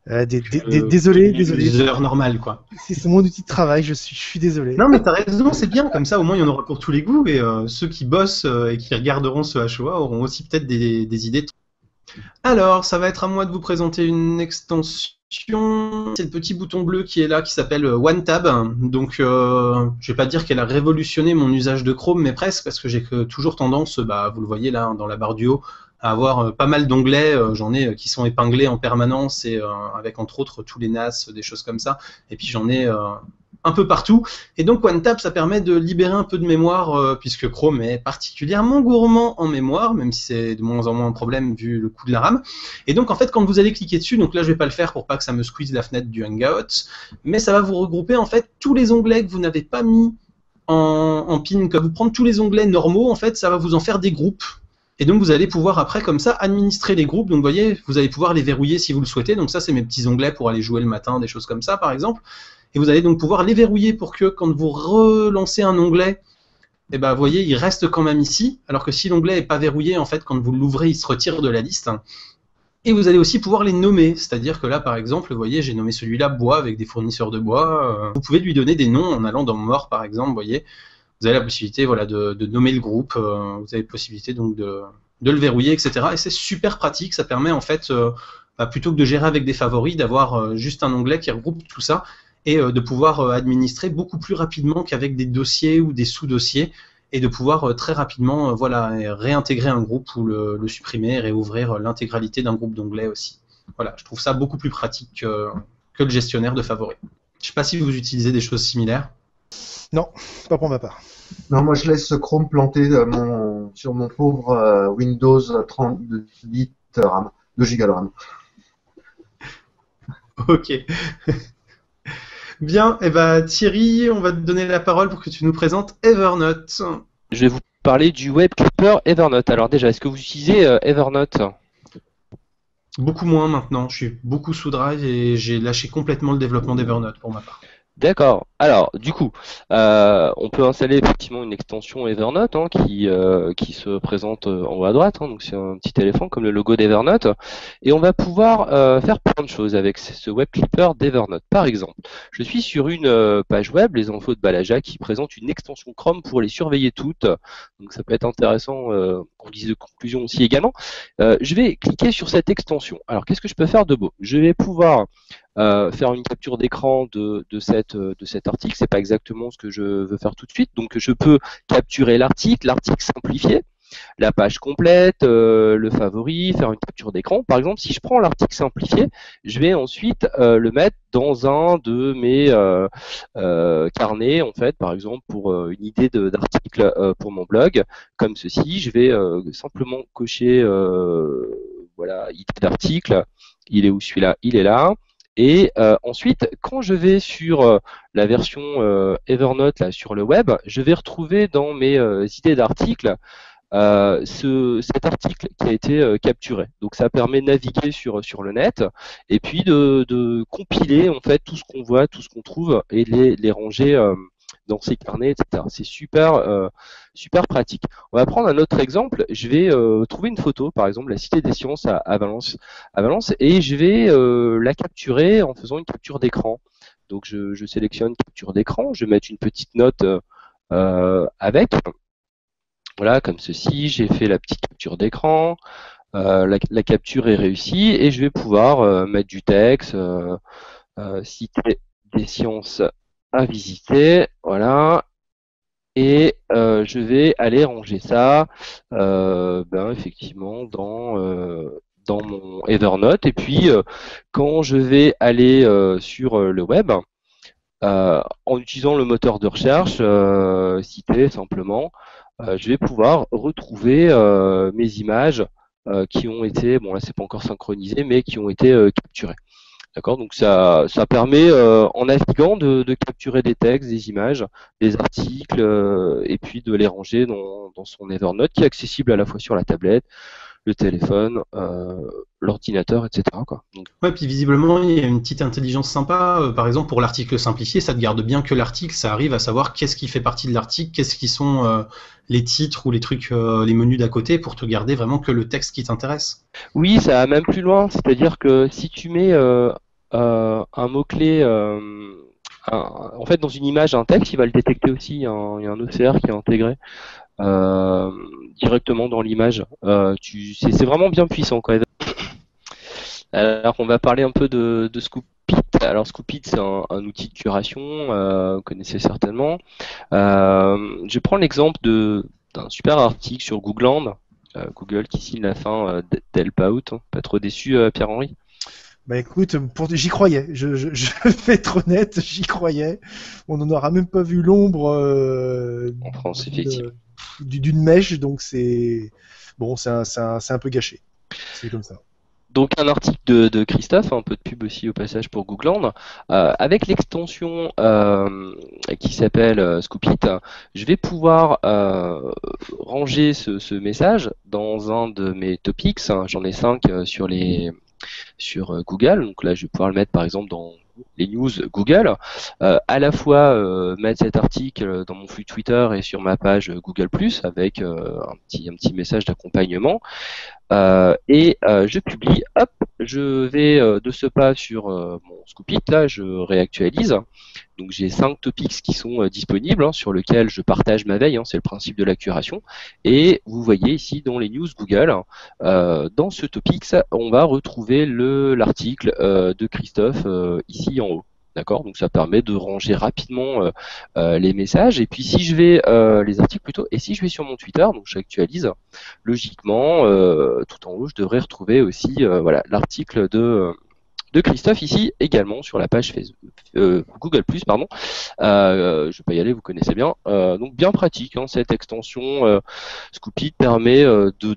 Désolé. l'user normal, quoi. C'est mon outil de travail, je suis désolé. Non, mais t'as raison, c'est bien, comme ça au moins il y en aura pour tous les goûts, et ceux qui bossent et qui regarderont ce HOA auront aussi peut-être des idées. Alors, ça va être à moi de vous présenter une extension. C'est le petit bouton bleu qui est là, qui s'appelle OneTab. Donc, je vais pas dire qu'elle a révolutionné mon usage de Chrome, mais presque, parce que j'ai toujours tendance, vous le voyez là, dans la barre du haut, à avoir pas mal d'onglets. J'en ai qui sont épinglés en permanence, et avec entre autres tous les NAS, des choses comme ça. Et puis j'en ai un peu partout. Et donc OneTab, ça permet de libérer un peu de mémoire, puisque Chrome est particulièrement gourmand en mémoire, même si c'est de moins en moins un problème vu le coût de la RAM. Et donc en fait, quand vous allez cliquer dessus, donc là je vais pas le faire pour pas que ça me squeeze la fenêtre du Hangout, mais ça va vous regrouper en fait tous les onglets que vous n'avez pas mis en pin. Quand vous prenez tous les onglets normaux, en fait, ça va vous en faire des groupes. Et donc vous allez pouvoir après comme ça administrer les groupes. Donc vous voyez, vous allez pouvoir les verrouiller si vous le souhaitez. Donc ça c'est mes petits onglets pour aller jouer le matin, des choses comme ça par exemple. Et vous allez donc pouvoir les verrouiller pour que quand vous relancez un onglet, vous voyez, il reste quand même ici. Alors que si l'onglet n'est pas verrouillé, en fait, quand vous l'ouvrez, il se retire de la liste. Et vous allez aussi pouvoir les nommer. C'est-à-dire que là, par exemple, vous voyez, j'ai nommé celui-là bois avec des fournisseurs de bois. Vous pouvez lui donner des noms en allant dans More, par exemple, vous voyez. Vous avez la possibilité de nommer le groupe. Vous avez la possibilité donc de le verrouiller, etc. Et c'est super pratique. Ça permet en fait, plutôt que de gérer avec des favoris, d'avoir juste un onglet qui regroupe tout ça, et de pouvoir administrer beaucoup plus rapidement qu'avec des dossiers ou des sous-dossiers, et de pouvoir très rapidement réintégrer un groupe ou le supprimer et réouvrir l'intégralité d'un groupe d'onglets aussi. Voilà, je trouve ça beaucoup plus pratique que le gestionnaire de favoris. Je ne sais pas si vous utilisez des choses similaires. Non, pas pour ma part. Non, moi je laisse Chrome planter sur mon pauvre Windows 32 RAM, 2 Go de RAM. Ok. Bien, Thierry, on va te donner la parole pour que tu nous présentes Evernote. Je vais vous parler du web clipper Evernote. Alors déjà, est-ce que vous utilisez Evernote? Beaucoup moins maintenant, je suis beaucoup sous Drive et j'ai lâché complètement le développement d'Evernote pour ma part. D'accord. Alors, du coup, on peut installer effectivement une extension Evernote qui se présente en haut à droite. Donc, c'est un petit éléphant comme le logo d'Evernote. Et on va pouvoir faire plein de choses avec ce web clipper d'Evernote. Par exemple, je suis sur une page web, les infos de Balaja, qui présente une extension Chrome pour les surveiller toutes. Donc, ça peut être intéressant en guise de conclusion aussi également. Je vais cliquer sur cette extension. Alors, qu'est-ce que je peux faire de beau? Je vais pouvoir faire une capture d'écran de cet article. C'est pas exactement ce que je veux faire tout de suite. Donc je peux capturer l'article simplifié, la page complète, le favori, faire une capture d'écran. Par exemple, si je prends l'article simplifié, je vais ensuite le mettre dans un de mes carnets, en fait, par exemple pour une idée d'article pour mon blog, comme ceci. Je vais simplement cocher voilà, idée d'article. Il est où celui-là? Il est là. Et ensuite, quand je vais sur la version Evernote là, sur le web, je vais retrouver dans mes idées d'articles cet article qui a été capturé. Donc ça permet de naviguer sur le net et puis de compiler en fait tout ce qu'on voit, tout ce qu'on trouve et les ranger dans ces carnets, etc. C'est super pratique. On va prendre un autre exemple. Je vais trouver une photo, par exemple la Cité des Sciences à Valence, et je vais la capturer en faisant une capture d'écran. Donc je sélectionne capture d'écran, je vais mettre une petite note avec. Voilà, comme ceci, j'ai fait la petite capture d'écran, la capture est réussie et je vais pouvoir mettre du texte, Cité des Sciences à visiter, voilà, et je vais aller ranger ça effectivement dans mon Evernote. Et puis quand je vais aller sur le web, en utilisant le moteur de recherche Cité simplement, je vais pouvoir retrouver mes images qui ont été, bon là c'est pas encore synchronisé, mais qui ont été capturées. D'accord, donc ça permet en naviguant de capturer des textes, des images, des articles, et puis de les ranger dans son Evernote qui est accessible à la fois sur la tablette, le téléphone, l'ordinateur, etc., quoi. Donc, Ouais, puis visiblement, il y a une petite intelligence sympa. Par exemple, pour l'article simplifié, ça te garde bien que l'article, ça arrive à savoir qu'est-ce qui fait partie de l'article, qu'est-ce qui sont les titres ou les trucs, les menus d'à côté, pour te garder vraiment que le texte qui t'intéresse. oui, ça va même plus loin, c'est-à-dire que si tu mets un mot-clé, en fait, dans une image, un texte, il va le détecter aussi. Il y a un OCR qui est intégré directement dans l'image. C'est vraiment bien puissant, quoi. Alors, on va parler un peu de Scoopit. Alors, Scoopit, c'est un outil de curation, vous connaissez certainement. Je prends l'exemple d'un super article sur Googleland, Google qui signe la fin d'Help Out. Pas trop déçu, Pierre-Henri? Bah écoute, j'y croyais, je vais être honnête, j'y croyais. On n'en aura même pas vu l'ombre En France, effectivement. d'une mèche, donc c'est bon, c'est un peu gâché. C'est comme ça. Donc un article de Christophe, un peu de pub aussi au passage pour Googleland, avec l'extension qui s'appelle Scoopit, je vais pouvoir ranger ce message dans un de mes topics. J'en ai 5 sur Google, donc là je vais pouvoir le mettre par exemple dans les news Google, à la fois mettre cet article dans mon flux Twitter et sur ma page Google+, avec un petit message d'accompagnement. Je publie, hop, je vais de ce pas sur mon Scoopit, là je réactualise, donc j'ai 5 topics qui sont disponibles, sur lesquels je partage ma veille, c'est le principe de la curation, et vous voyez ici dans les news Google, dans ce topics, on va retrouver l'article de Christophe ici en haut. D'accord, donc ça permet de ranger rapidement les messages. Et puis si je vais les articles plutôt, et si je vais sur mon Twitter, donc j'actualise, logiquement, tout en haut, je devrais retrouver aussi voilà l'article de Christophe ici également sur la page Facebook, Google+, pardon. Je vais pas y aller, vous connaissez bien. Donc bien pratique, cette extension Scoopit permet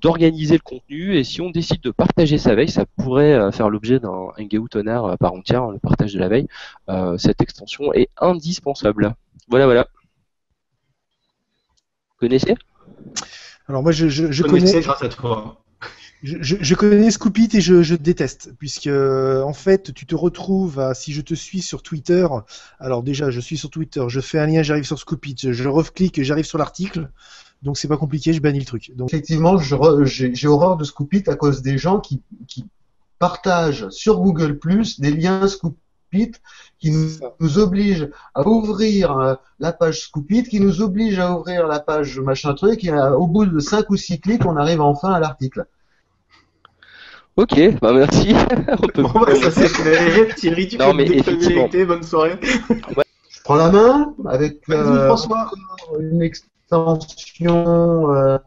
d'organiser le contenu, et si on décide de partager sa veille, ça pourrait faire l'objet d'un hangout owner à part entière, le partage de la veille. Cette extension est indispensable. Voilà. Vous connaissez? Alors moi je Connecté connais. grâce à toi. Je connais Scoopit et je déteste, puisque en fait tu te retrouves si je te suis sur Twitter, alors déjà je suis sur Twitter, je fais un lien, j'arrive sur Scoopit, je reclique, j'arrive sur l'article, donc c'est pas compliqué, je bannis le truc. Donc... Effectivement, j'ai horreur de Scoopit à cause des gens qui partagent sur Google+, des liens Scoopit qui nous obligent à ouvrir la page Scoopit, qui nous obligent à ouvrir la page machin truc, et au bout de 5 ou 6 clics, on arrive enfin à l'article. Ok, bah merci. On peut... Bon, bah, ça c'est clair. Thierry, tu Non, peux mais me effectivement. déconnecter, bonne soirée. Je prends la main avec François. une extension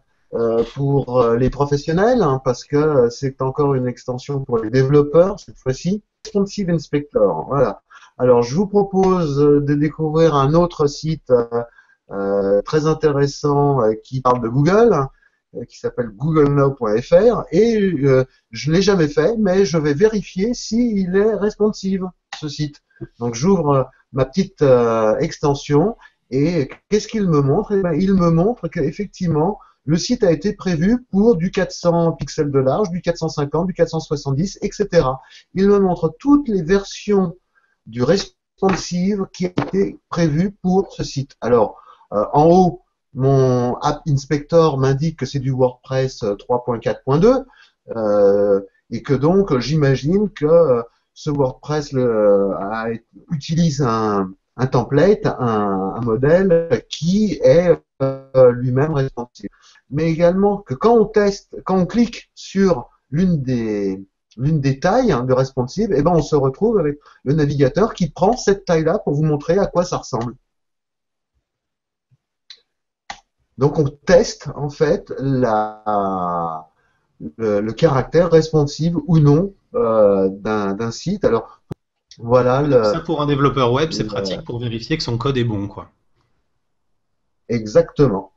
pour les professionnels, parce que c'est encore une extension pour les développeurs cette fois-ci. Responsive Inspector. Voilà. Alors je vous propose de découvrir un autre site très intéressant qui parle de Google, qui s'appelle googlenow.fr, et je ne l'ai jamais fait, mais je vais vérifier s'il est responsive, ce site. Donc j'ouvre ma petite extension, et qu'est-ce qu'il me montre? Eh ben, il me montre qu'effectivement, le site a été prévu pour du 400 pixels de large, du 450, du 470, etc. Il me montre toutes les versions du responsive qui a été prévu pour ce site. Alors, en haut, mon App Inspector m'indique que c'est du WordPress 3.4.2 et que donc j'imagine que ce WordPress utilise un template, un modèle qui est lui-même responsive. Mais également que quand on teste, quand on clique sur l'une des tailles de responsive, eh ben on se retrouve avec le navigateur qui prend cette taille-là pour vous montrer à quoi ça ressemble. Donc on teste en fait le caractère responsive ou non d'un site. Alors voilà. Ça pour un développeur web, c'est pratique pour vérifier que son code est bon, quoi. Exactement.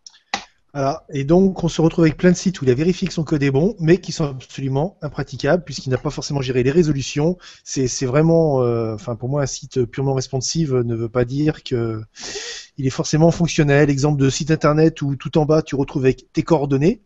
Voilà. Et donc on se retrouve avec plein de sites où il a vérifié que son code est bon, mais qui sont absolument impraticables puisqu'il n'a pas forcément géré les résolutions. C'est vraiment, enfin pour moi, un site purement responsive ne veut pas dire que il est forcément fonctionnel. Exemple de site internet où tout en bas tu retrouves avec tes coordonnées.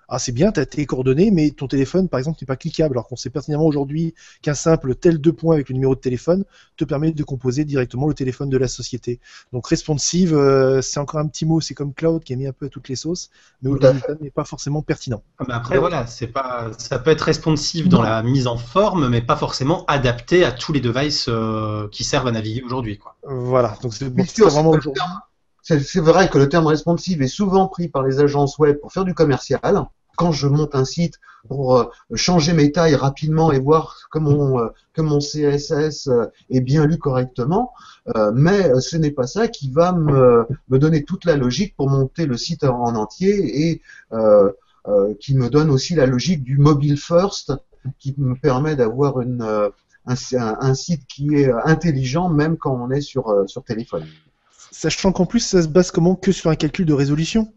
Ah, c'est bien, tu as tes coordonnées, mais ton téléphone, par exemple, n'est pas cliquable, alors qu'on sait pertinemment aujourd'hui qu'un simple tel 2 points avec le numéro de téléphone te permet de composer directement le téléphone de la société. Donc responsive, c'est encore un petit mot, c'est comme cloud qui est mis un peu à toutes les sauces, mais au Tout à résultat n'est pas forcément pertinent. Ah bah après, voilà, c'est pas, ça peut être responsive dans la mise en forme, mais pas forcément adapté à tous les devices qui servent à naviguer aujourd'hui, quoi. Voilà, donc c'est Bien bon, sûr, vraiment aujourd'hui. c'est vrai que le terme responsive est souvent pris par les agences web pour faire du commercial. Quand je monte un site pour changer mes tailles rapidement et voir que mon CSS est bien lu correctement, mais ce n'est pas ça qui va me donner toute la logique pour monter le site en entier et qui me donne aussi la logique du mobile first qui me permet d'avoir un site qui est intelligent même quand on est sur téléphone. Sachant qu'en plus, ça se base comment que sur un calcul de résolution.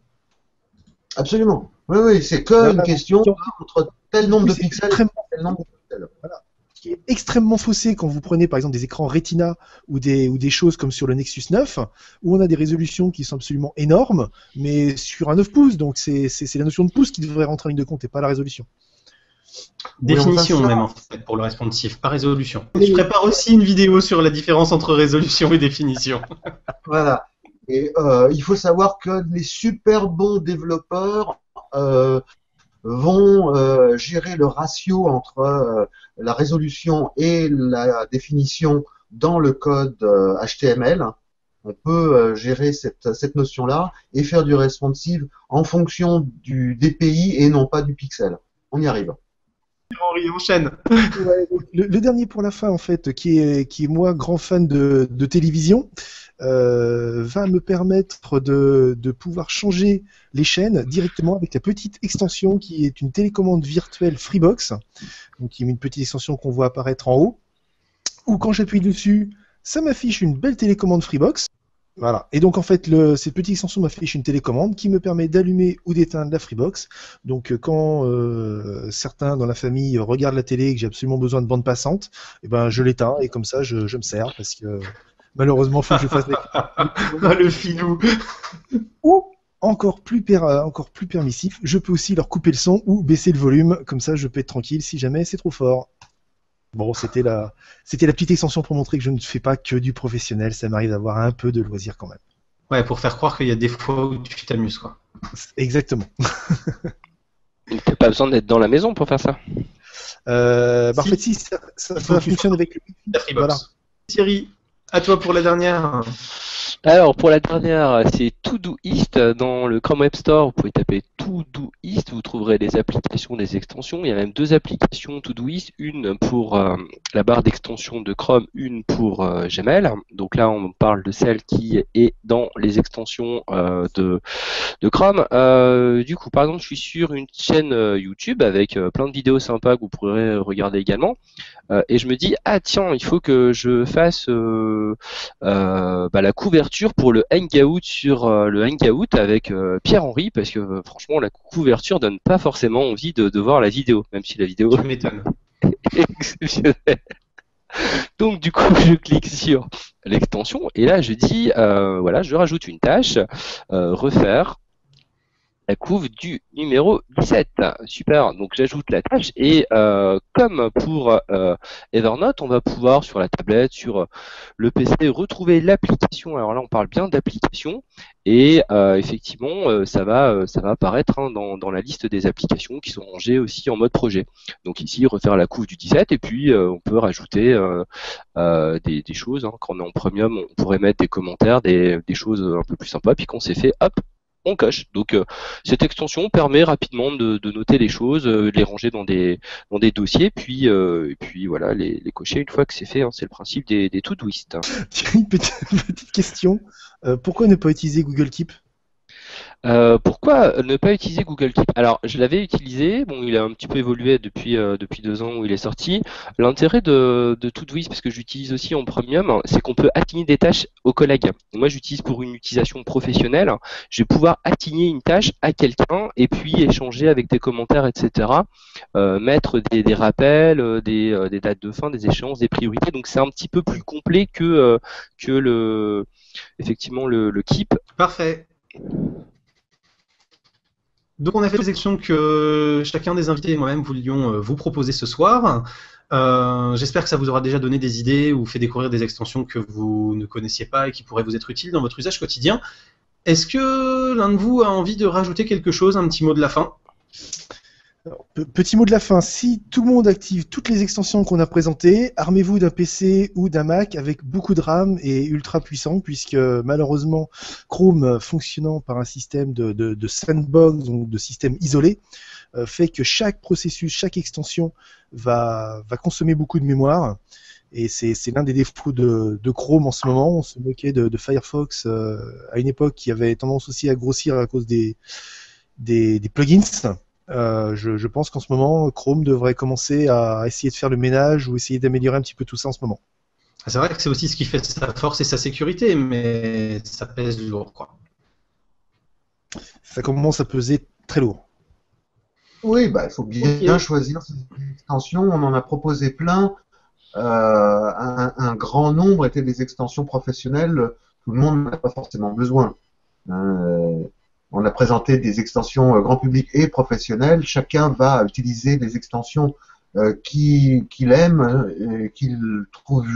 Absolument. Oui, oui, c'est que une question entre tel nombre de pixels et tel nombre de pixels. Voilà. Ce qui est extrêmement faussé quand vous prenez par exemple des écrans Retina ou des choses comme sur le Nexus 9, où on a des résolutions qui sont absolument énormes, mais sur un 9 pouces, donc c'est la notion de pouce qui devrait rentrer en ligne de compte et pas la résolution. Définition Oui, enfin, même en fait pour le responsive, pas résolution. Je prépare aussi une vidéo sur la différence entre résolution et définition. voilà. Et il faut savoir que les super bons développeurs vont gérer le ratio entre la résolution et la définition dans le code HTML. On peut gérer cette notion-là et faire du responsive en fonction du DPI et non pas du pixel. On y arrive. Henri, enchaîne. Ouais, le dernier pour la fin, en fait, qui est moi grand fan de télévision, va me permettre de pouvoir changer les chaînes directement avec la petite extension qui est une télécommande virtuelle Freebox, donc qui est une petite extension qu'on voit apparaître en haut, où quand j'appuie dessus, ça m'affiche une belle télécommande Freebox. Voilà. Et donc en fait, cette petite extension m'affiche une télécommande qui me permet d'allumer ou d'éteindre la Freebox. Donc quand certains dans la famille regardent la télé et que j'ai absolument besoin de bande passante, eh ben je l'éteins et comme ça je me sers parce que malheureusement il faut que je fasse le filou. Ou encore plus permissif, je peux aussi leur couper le son ou baisser le volume, comme ça je peux être tranquille si jamais c'est trop fort. Bon, c'était la petite extension pour montrer que je ne fais pas que du professionnel, ça m'arrive d'avoir un peu de loisir quand même. Ouais, pour faire croire qu'il y a des fois où tu t'amuses, quoi. Exactement. T'as pas besoin d'être dans la maison pour faire ça. En fait, si, ça fonctionne avec le La Freebox. Voilà. Thierry, à toi pour la dernière. Alors pour la dernière, c'est Todoist. Dans le Chrome Web Store, vous pouvez taper Todoist, vous trouverez des applications, des extensions. Il y a même deux applications Todoist, une pour la barre d'extension de Chrome, une pour Gmail. Donc là, on parle de celle qui est dans les extensions de Chrome. Du coup, par exemple, je suis sur une chaîne YouTube avec plein de vidéos sympas que vous pourrez regarder également. Et je me dis, ah tiens, il faut que je fasse la couverture pour le Hangout sur le Hangout avec Pierre-Henri, parce que franchement, la couverture donne pas forcément envie de voir la vidéo, même si la vidéo Tu m'étonnes. est exceptionnelle. Donc du coup, je clique sur l'extension et là, je dis, voilà, je rajoute une tâche, refaire la couve du numéro 17. Super, donc j'ajoute la tâche et comme pour Evernote, on va pouvoir sur la tablette, sur le PC, retrouver l'application. Alors là, on parle bien d'application et effectivement, ça va apparaître dans la liste des applications qui sont rangées aussi en mode projet. Donc ici, refaire la couve du 17 et puis on peut rajouter des choses. Quand on est en premium, on pourrait mettre des commentaires, des choses un peu plus sympas. Puis quand c'est fait, hop, on coche. Donc cette extension permet rapidement de noter les choses, de les ranger dans des dossiers, puis et puis voilà, les cocher une fois que c'est fait. C'est le principe des Todoist. Thierry, petite question. Pourquoi ne pas utiliser Google Keep ? Pourquoi ne pas utiliser Google Keep? Alors, je l'avais utilisé, bon, il a un petit peu évolué depuis 2 ans où il est sorti. L'intérêt de Todoist, parce que j'utilise aussi en premium, c'est qu'on peut assigner des tâches aux collègues. Moi, j'utilise pour une utilisation professionnelle. Je vais pouvoir assigner une tâche à quelqu'un et puis échanger avec des commentaires, etc. Mettre des rappels, des dates de fin, des échéances, des priorités. Donc, c'est un petit peu plus complet que effectivement le Keep. Parfait. Donc on a fait les extensions que chacun des invités et moi-même voulions vous proposer ce soir. J'espère que ça vous aura déjà donné des idées ou fait découvrir des extensions que vous ne connaissiez pas et qui pourraient vous être utiles dans votre usage quotidien. Est-ce que l'un de vous a envie de rajouter quelque chose, un petit mot de la fin? Alors, petit mot de la fin, si tout le monde active toutes les extensions qu'on a présentées, armez-vous d'un PC ou d'un Mac avec beaucoup de RAM et ultra puissant, puisque malheureusement Chrome, fonctionnant par un système de sandbox, donc de système isolé, fait que chaque processus, chaque extension va consommer beaucoup de mémoire. Et c'est l'un des défauts de Chrome en ce moment. On se moquait de Firefox à une époque qui avait tendance aussi à grossir à cause des plugins. Je pense qu'en ce moment, Chrome devrait commencer à essayer de faire le ménage ou essayer d'améliorer un petit peu tout ça en ce moment. C'est vrai que c'est aussi ce qui fait sa force et sa sécurité, mais ça pèse lourd, quoi. Ça commence à peser très lourd. Oui, bah, il faut bien choisir ces extensions. On en a proposé plein. Un grand nombre étaient des extensions professionnelles. Tout le monde n'a pas forcément besoin. On a présenté des extensions grand public et professionnelles. Chacun va utiliser des extensions qu'il aime, qu'il trouve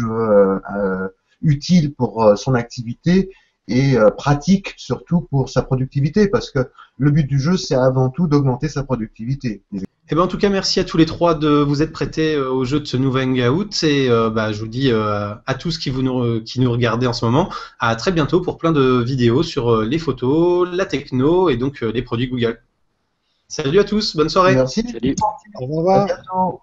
utiles pour son activité et pratique surtout pour sa productivité, parce que le but du jeu, c'est avant tout d'augmenter sa productivité. Eh ben, en tout cas, merci à tous les trois de vous être prêtés au jeu de ce nouveau Hangout et je vous dis à tous qui nous regardez en ce moment, à très bientôt pour plein de vidéos sur les photos, la techno et donc les produits Google. Salut à tous, bonne soirée. Merci. Salut. Au revoir. À bientôt.